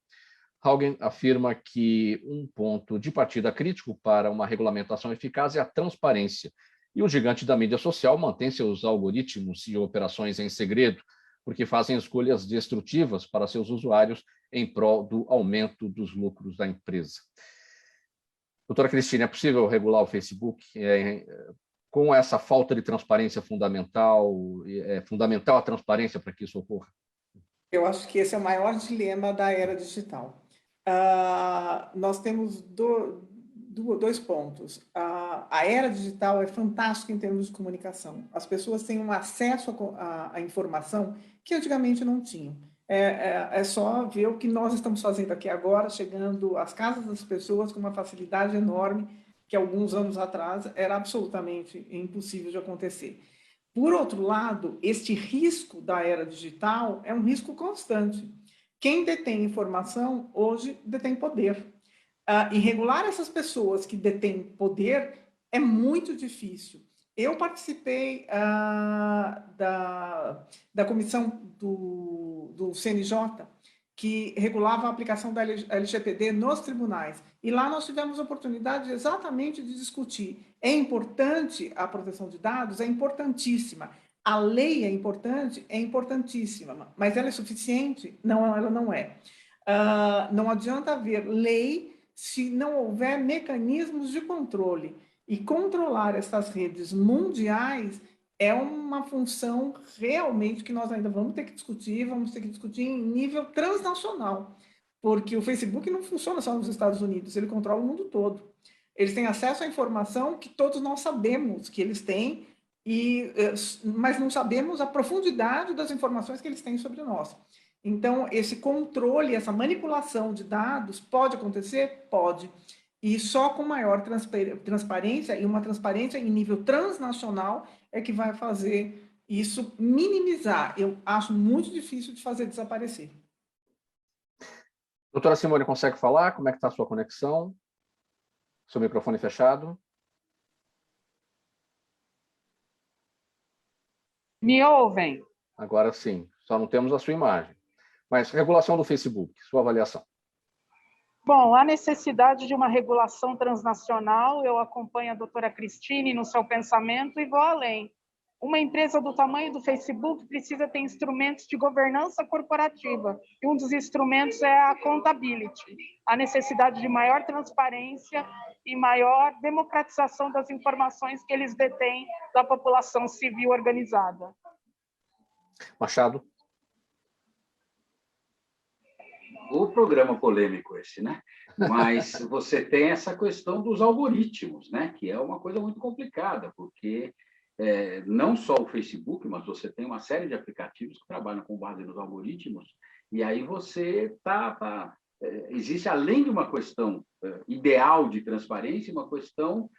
Haugen afirma que um ponto de partida crítico para uma regulamentação eficaz é a transparência, e o gigante da mídia social mantém seus algoritmos e operações em segredo, porque fazem escolhas destrutivas para seus usuários em prol do aumento dos lucros da empresa. Doutora Cristina, é possível regular o Facebook com essa falta de transparência fundamental? É fundamental a transparência para que isso ocorra? Eu acho que esse é o maior dilema da era digital. Nós temos dois pontos. A era digital é fantástica em termos de comunicação. As pessoas têm um acesso à informação que antigamente não tinham. É só ver o que nós estamos fazendo aqui agora, chegando às casas das pessoas com uma facilidade enorme, que alguns anos atrás era absolutamente impossível de acontecer. Por outro lado, este risco da era digital é um risco constante. Quem detém informação, hoje, detém poder. E regular essas pessoas que detêm poder é muito difícil. Eu participei da comissão do CNJ, que regulava a aplicação da LGPD nos tribunais. E lá nós tivemos a oportunidade exatamente de discutir. É importante a proteção de dados? É importantíssima. A lei é importante? É importantíssima. Mas ela é suficiente? Não, ela não é. Não adianta haver lei se não houver mecanismos de controle. E controlar essas redes mundiais é uma função realmente que nós ainda vamos ter que discutir em nível transnacional, porque o Facebook não funciona só nos Estados Unidos, ele controla o mundo todo. Eles têm acesso à informação que todos nós sabemos que eles têm, mas não sabemos a profundidade das informações que eles têm sobre nós. Então, esse controle, essa manipulação de dados pode acontecer? Pode. E só com maior transparência, e uma transparência em nível transnacional, é que vai fazer isso minimizar. Eu acho muito difícil de fazer desaparecer. Doutora Simone, consegue falar? Como é que está a sua conexão? Seu microfone fechado? Me ouvem? Agora sim, só não temos a sua imagem. Mas regulação do Facebook, sua avaliação. Bom, a necessidade de uma regulação transnacional, eu acompanho a doutora Cristine no seu pensamento e vou além. Uma empresa do tamanho do Facebook precisa ter instrumentos de governança corporativa, e um dos instrumentos é a accountability, a necessidade de maior transparência e maior democratização das informações que eles detêm da população civil organizada. Machado. O programa polêmico esse, né? Mas você tem essa questão dos algoritmos, né? Que é uma coisa muito complicada, porque não só o Facebook, mas você tem uma série de aplicativos que trabalham com base nos algoritmos, e aí você existe, além de uma questão ideal de transparência, uma questão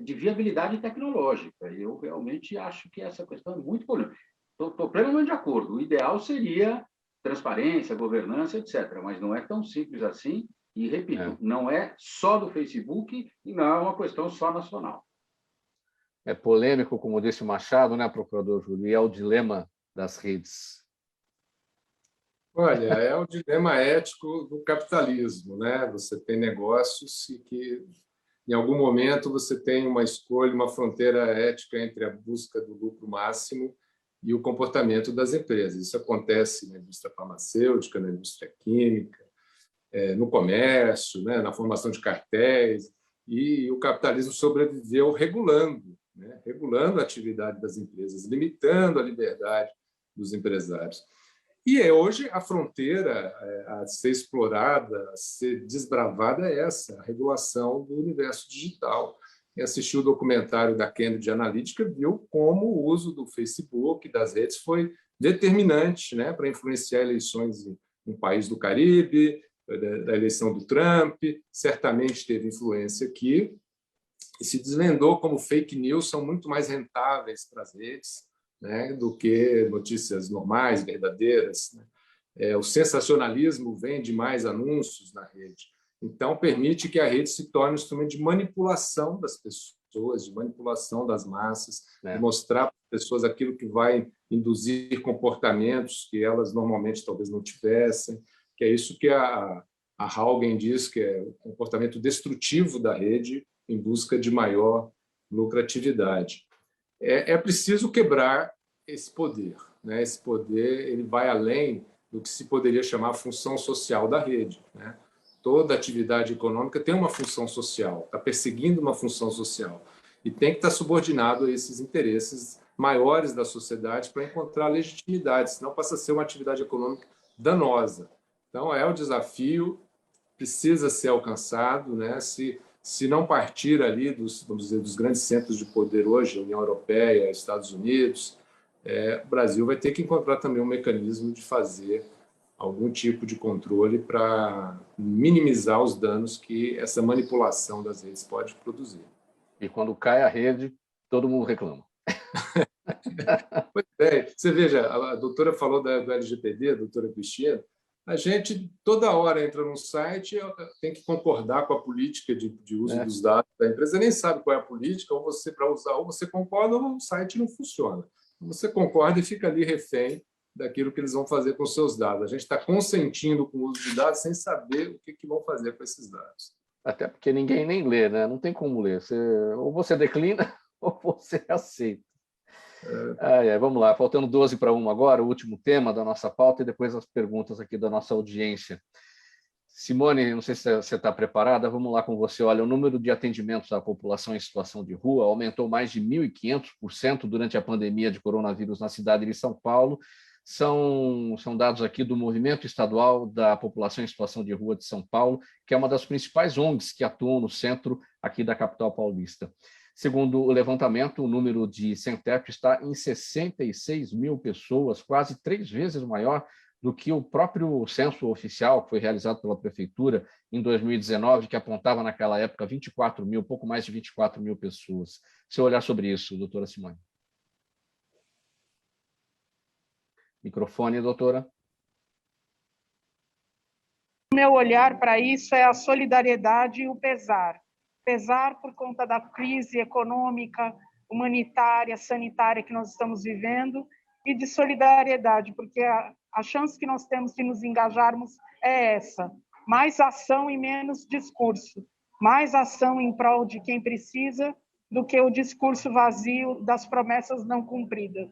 de viabilidade tecnológica. Eu realmente acho que essa questão é muito polêmica. Estou plenamente de acordo. O ideal seria transparência, governança, etc. Mas não é tão simples assim. E, repito, não é só do Facebook e não é uma questão só nacional. É polêmico, como disse o Machado, né, procurador Júlio? E é o dilema das redes. Olha, é o dilema ético do capitalismo, né? Você tem negócios e que, em algum momento, você tem uma escolha, uma fronteira ética entre a busca do lucro máximo e o comportamento das empresas. Isso acontece na indústria farmacêutica, na indústria química, no comércio, né? Na formação de cartéis, e o capitalismo sobreviveu regulando, né? Regulando a atividade das empresas, limitando a liberdade dos empresários. E hoje a fronteira a ser explorada, a ser desbravada é essa, a regulação do universo digital. Quem assistiu o documentário da Cambridge Analytica viu como o uso do Facebook, das redes, foi determinante, né, para influenciar eleições em um país do Caribe, da eleição do Trump, certamente teve influência aqui, e se desvendou como fake news são muito mais rentáveis para as redes, né, do que notícias normais, verdadeiras, né? O sensacionalismo vende mais anúncios na rede. Então, permite que a rede se torne um instrumento de manipulação das pessoas, de manipulação das massas, de mostrar para as pessoas aquilo que vai induzir comportamentos que elas normalmente talvez não tivessem, que é isso que a Haugen diz, que é o comportamento destrutivo da rede em busca de maior lucratividade. É preciso quebrar esse poder, né? Esse poder ele vai além do que se poderia chamar a função social da rede, né? Toda atividade econômica tem uma função social, está perseguindo uma função social e tem que estar subordinado a esses interesses maiores da sociedade para encontrar legitimidade, senão passa a ser uma atividade econômica danosa. Então, é o desafio, precisa ser alcançado, né? Se não partir ali vamos dizer, dos grandes centros de poder hoje, União Europeia, Estados Unidos, o Brasil vai ter que encontrar também um mecanismo de fazer algum tipo de controle para minimizar os danos que essa manipulação das redes pode produzir. E quando cai a rede, todo mundo reclama. Pois é, você veja, a doutora falou do LGPD, a doutora Cristina, a gente toda hora entra num site, tem que concordar com a política de uso dos dados da empresa, nem sabe qual é a política, ou você para usar, ou você concorda, ou o site não funciona. Você concorda e fica ali refém daquilo que eles vão fazer com os seus dados. A gente está consentindo com o uso de dados sem saber o que vão fazer com esses dados. Até porque ninguém nem lê, né? Não tem como ler. Ou você declina, ou você aceita. Vamos lá, faltando 12 para 1 agora, o último tema da nossa pauta e depois as perguntas aqui da nossa audiência. Simone, não sei se você está preparada, vamos lá com você. Olha, o número de atendimentos à população em situação de rua aumentou mais de 1.500% durante a pandemia de coronavírus na cidade de São Paulo. São dados aqui do Movimento Estadual da População em Situação de Rua de São Paulo, que é uma das principais ONGs que atuam no centro aqui da capital paulista. Segundo o levantamento, o número de sem-teto está em 66 mil pessoas, quase 3 vezes maior do que o próprio censo oficial que foi realizado pela Prefeitura em 2019, que apontava naquela época 24 mil, pouco mais de 24 mil pessoas. Se eu olhar sobre isso, doutora Simone. Microfone, doutora. O meu olhar para isso é a solidariedade e o pesar. Pesar por conta da crise econômica, humanitária, sanitária que nós estamos vivendo e de solidariedade, porque a chance que nós temos de nos engajarmos é essa. Mais ação e menos discurso. Mais ação em prol de quem precisa do que o discurso vazio das promessas não cumpridas.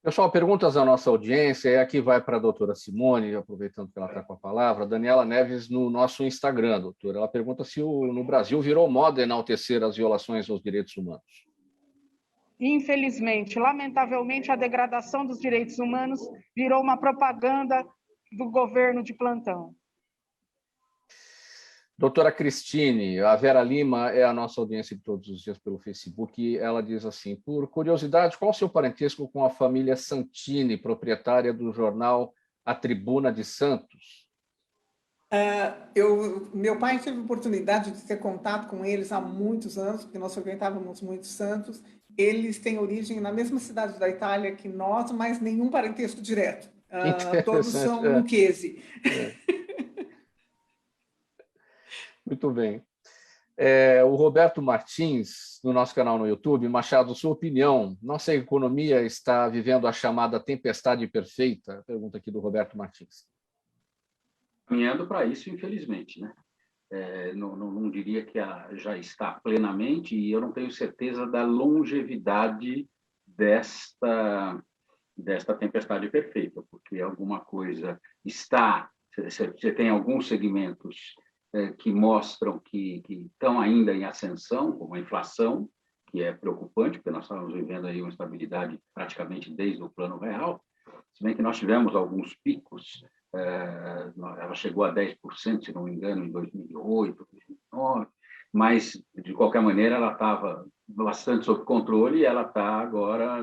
Pessoal, perguntas à nossa audiência, e aqui vai para a doutora Simone, aproveitando que ela está com a palavra, Daniela Neves no nosso Instagram, doutora. Ela pergunta se no Brasil virou moda enaltecer as violações aos direitos humanos. Infelizmente, lamentavelmente, a degradação dos direitos humanos virou uma propaganda do governo de plantão. Doutora Cristine, a Vera Lima é a nossa audiência de todos os dias pelo Facebook, e ela diz assim, por curiosidade, qual o seu parentesco com a família Santini, proprietária do jornal A Tribuna de Santos? Meu pai teve a oportunidade de ter contato com eles há muitos anos, porque nós frequentávamos muitos santos. Eles têm origem na mesma cidade da Itália que nós, mas nenhum parentesco direto. Que Todos interessante. são Lucchesi. Muito bem. O Roberto Martins, no nosso canal no YouTube, Machado, sua opinião, nossa economia está vivendo a chamada tempestade perfeita? Pergunta aqui do Roberto Martins. Caminhando para isso, infelizmente, né? Não diria que já está plenamente, e eu não tenho certeza da longevidade desta tempestade perfeita, porque alguma coisa está... Você tem alguns segmentos que mostram que estão ainda em ascensão, como a inflação, que é preocupante, porque nós estamos vivendo aí uma estabilidade praticamente desde o Plano Real, se bem que nós tivemos alguns picos, ela chegou a 10%, se não me engano, em 2008, 2009, mas, de qualquer maneira, ela estava bastante sob controle e ela está agora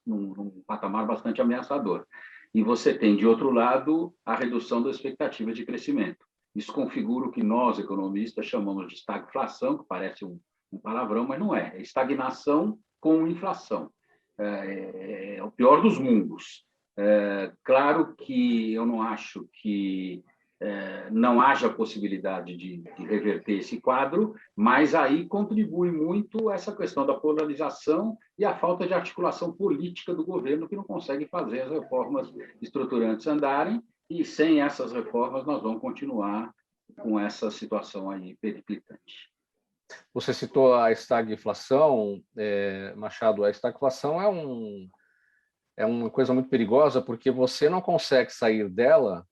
num patamar bastante ameaçador. E você tem, de outro lado, a redução da expectativa de crescimento. Isso configura o que nós, economistas, chamamos de estagflação, que parece um palavrão, mas não é. É estagnação com inflação. É o pior dos mundos. Claro que eu não acho que não haja possibilidade de reverter esse quadro, mas aí contribui muito essa questão da polarização e a falta de articulação política do governo, que não consegue fazer as reformas estruturantes andarem, e sem essas reformas nós vamos continuar com essa situação aí periclitante. Você citou a estagflação, Machado. A estagflação é uma coisa muito perigosa, porque você não consegue sair dela,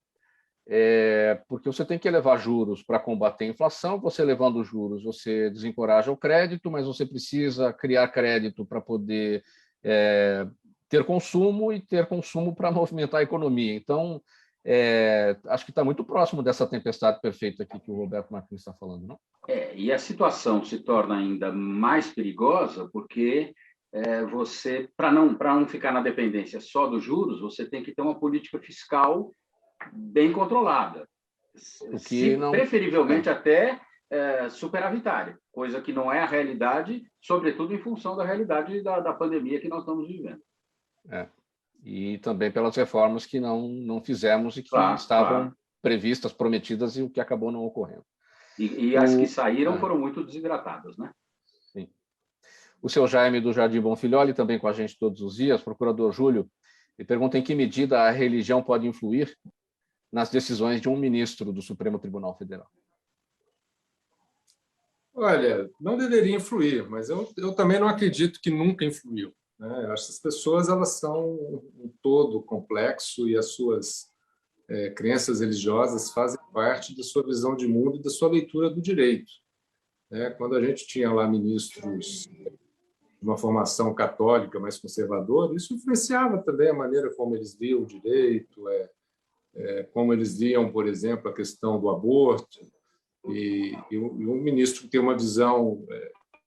porque você tem que elevar juros para combater a inflação. Você elevando juros, você desencoraja o crédito, mas você precisa criar crédito para poder ter consumo, e ter consumo para movimentar a economia. Então, acho que está muito próximo dessa tempestade perfeita aqui que o Roberto Martins está falando, não? E a situação se torna ainda mais perigosa porque você, para não ficar na dependência só dos juros, você tem que ter uma política fiscal bem controlada, preferivelmente até superavitária, coisa que não é a realidade, sobretudo em função da realidade da pandemia que nós estamos vivendo. E também pelas reformas que não fizemos e que estavam previstas, prometidas, e o que acabou não ocorrendo. E as que saíram foram muito desidratadas, né? Sim. O seu Jaime do Jardim Bonfilholi, também com a gente todos os dias, procurador Júlio, ele pergunta em que medida a religião pode influir nas decisões de um ministro do Supremo Tribunal Federal. Olha, não deveria influir, mas eu também não acredito que nunca influiu. Essas pessoas, elas são um todo complexo, e as suas crenças religiosas fazem parte da sua visão de mundo e da sua leitura do direito. Quando a gente tinha lá ministros de uma formação católica mais conservadora, isso influenciava também a maneira como eles viam o direito, como eles viam, por exemplo, a questão do aborto. E um ministro que tem uma visão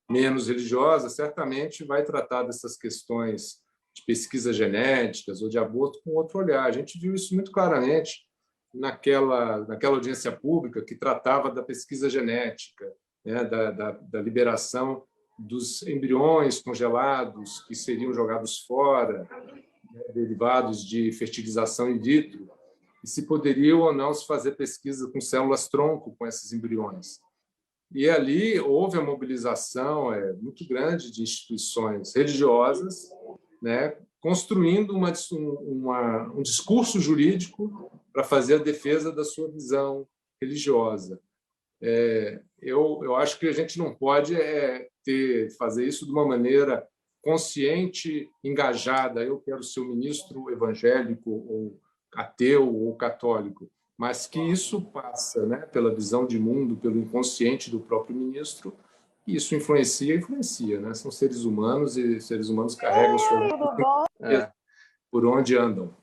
menos religiosa certamente vai tratar dessas questões de pesquisas genéticas ou de aborto com outro olhar. A gente viu isso muito claramente naquela audiência pública que tratava da pesquisa genética, da liberação dos embriões congelados que seriam jogados fora, derivados de fertilização in vitro, e se poderia ou não se fazer pesquisa com células-tronco com esses embriões. E ali houve a mobilização muito grande de instituições religiosas, construindo um discurso jurídico para fazer a defesa da sua visão religiosa. Eu acho que a gente não pode fazer isso de uma maneira consciente, engajada. Eu quero ser um ministro evangélico, ou ateu, ou católico, mas que isso passa pela visão de mundo, pelo inconsciente do próprio ministro, e isso influencia. São seres humanos, e seres humanos carregam por onde andam.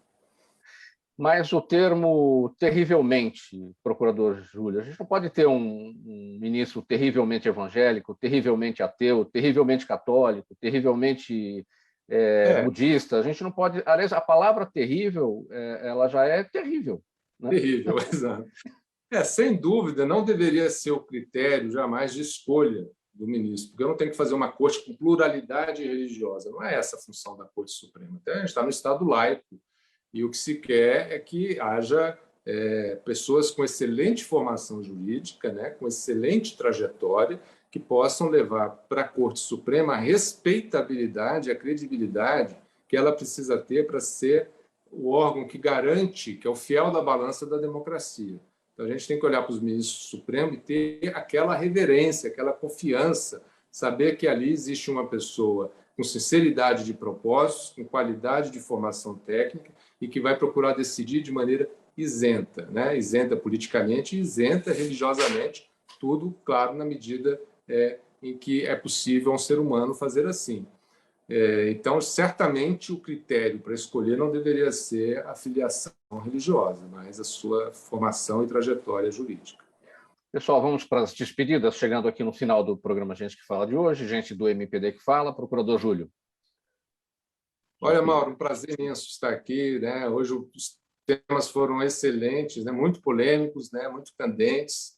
Mas o termo terrivelmente, procurador Júlio, a gente não pode ter um ministro terrivelmente evangélico, terrivelmente ateu, terrivelmente católico, terrivelmente budista. A gente não pode... Aliás, a palavra terrível, ela já é terrível. Terrível, exato. Sem dúvida, não deveria ser o critério jamais de escolha do ministro, porque eu não tenho que fazer uma corte com pluralidade religiosa. Não é essa a função da Corte Suprema. Então, a gente está no Estado laico, e o que se quer é que haja pessoas com excelente formação jurídica, né, com excelente trajetória, que possam levar para a Corte Suprema a respeitabilidade, a credibilidade que ela precisa ter para ser o órgão que garante, que é o fiel da balança da democracia. Então, a gente tem que olhar para os ministros do Supremo e ter aquela reverência, aquela confiança, saber que ali existe uma pessoa com sinceridade de propósitos, com qualidade de formação técnica e que vai procurar decidir de maneira isenta, né? Isenta politicamente e isenta religiosamente, tudo, claro, na medida em que é possível a um ser humano fazer assim. Então, certamente, o critério para escolher não deveria ser a filiação religiosa, mas a sua formação e trajetória jurídica. Pessoal, vamos para as despedidas, chegando aqui no final do programa Gente que Fala de hoje, gente do MPD que fala, procurador Júlio. Olha, Mauro, um prazer imenso estar aqui, né? Hoje os temas foram excelentes, né? Muito polêmicos, né? Muito candentes,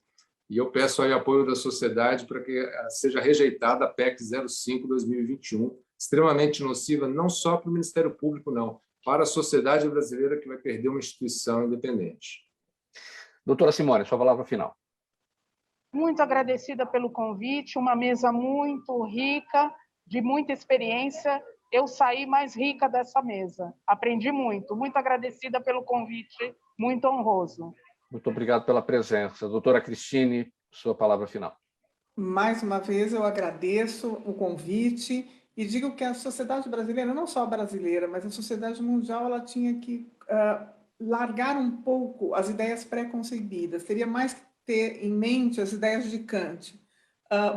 e eu peço aí apoio da sociedade para que seja rejeitada a PEC 05/2021, extremamente nociva, não só para o Ministério Público, não, para a sociedade brasileira, que vai perder uma instituição independente. Doutora Simone, sua palavra final. Muito agradecida pelo convite, uma mesa muito rica, de muita experiência. Eu saí mais rica dessa mesa, aprendi muito. Muito agradecida pelo convite, muito honroso. Muito obrigado pela presença. Doutora Cristine, sua palavra final. Mais uma vez, eu agradeço o convite e digo que a sociedade brasileira, não só a brasileira, mas a sociedade mundial, ela tinha que largar um pouco as ideias pré-concebidas. Teria mais que ter em mente as ideias de Kant.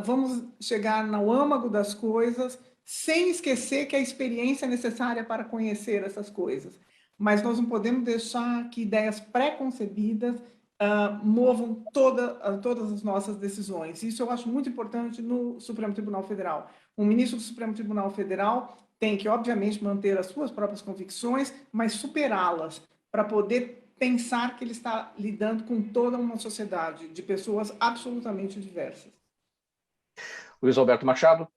Vamos chegar no âmago das coisas, sem esquecer que a experiência é necessária para conhecer essas coisas. Mas nós não podemos deixar que ideias pré-concebidas movam todas as nossas decisões. Isso eu acho muito importante no Supremo Tribunal Federal. Um ministro do Supremo Tribunal Federal tem que, obviamente, manter as suas próprias convicções, mas superá-las, para poder pensar que ele está lidando com toda uma sociedade de pessoas absolutamente diversas. Luiz Alberto Machado.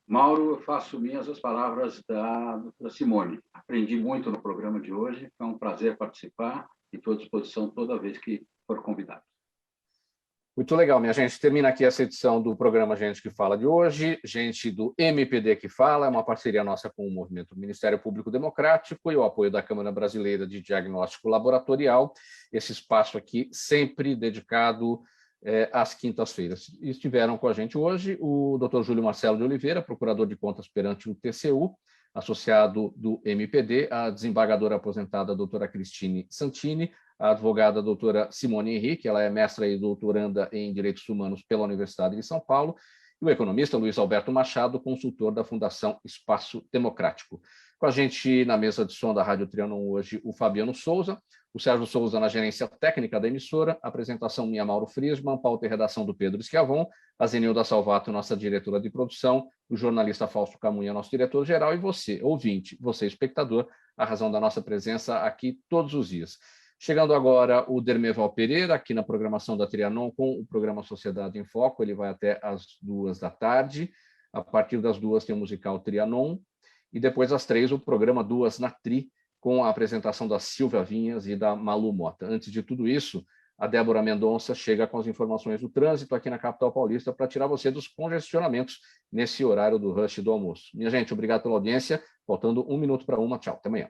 Mauro, eu faço minhas as palavras da doutora Simone. Aprendi muito no programa de hoje, foi um prazer participar e estou à disposição toda vez que for convidado. Muito legal, minha gente. Termina aqui essa edição do programa Gente que Fala de hoje. Gente do MPD que Fala, é uma parceria nossa com o Movimento Ministério Público Democrático e o apoio da Câmara Brasileira de Diagnóstico Laboratorial. Esse espaço aqui sempre dedicado às quintas-feiras. Estiveram com a gente hoje o Dr. Júlio Marcelo de Oliveira, procurador de contas perante o TCU, associado do MPD, a desembargadora aposentada doutora Cristine Santini, a advogada doutora Simone Henrique, ela é mestra e doutoranda em Direitos Humanos pela Universidade de São Paulo, e o economista Luiz Alberto Machado, consultor da Fundação Espaço Democrático. Com a gente na mesa de som da Rádio Trianon hoje, o Fabiano Souza, o Sérgio Souza na gerência técnica da emissora, apresentação minha, Mauro Friesman, pauta e redação do Pedro Schiavon, a Zenilda Salvato, nossa diretora de produção, o jornalista Fausto Camunha, nosso diretor-geral, e você, ouvinte, você, espectador, a razão da nossa presença aqui todos os dias. Chegando agora o Dermeval Pereira, aqui na programação da Trianon, com o programa Sociedade em Foco, ele vai até às 14h. A partir das 14h tem o musical Trianon, e depois às 15h o programa Duas na Tri, com a apresentação da Silvia Vinhas e da Malu Mota. Antes de tudo isso, a Débora Mendonça chega com as informações do trânsito aqui na capital paulista para tirar você dos congestionamentos nesse horário do rush do almoço. Minha gente, obrigado pela audiência. Faltando 1 minuto para 1. Tchau, até amanhã.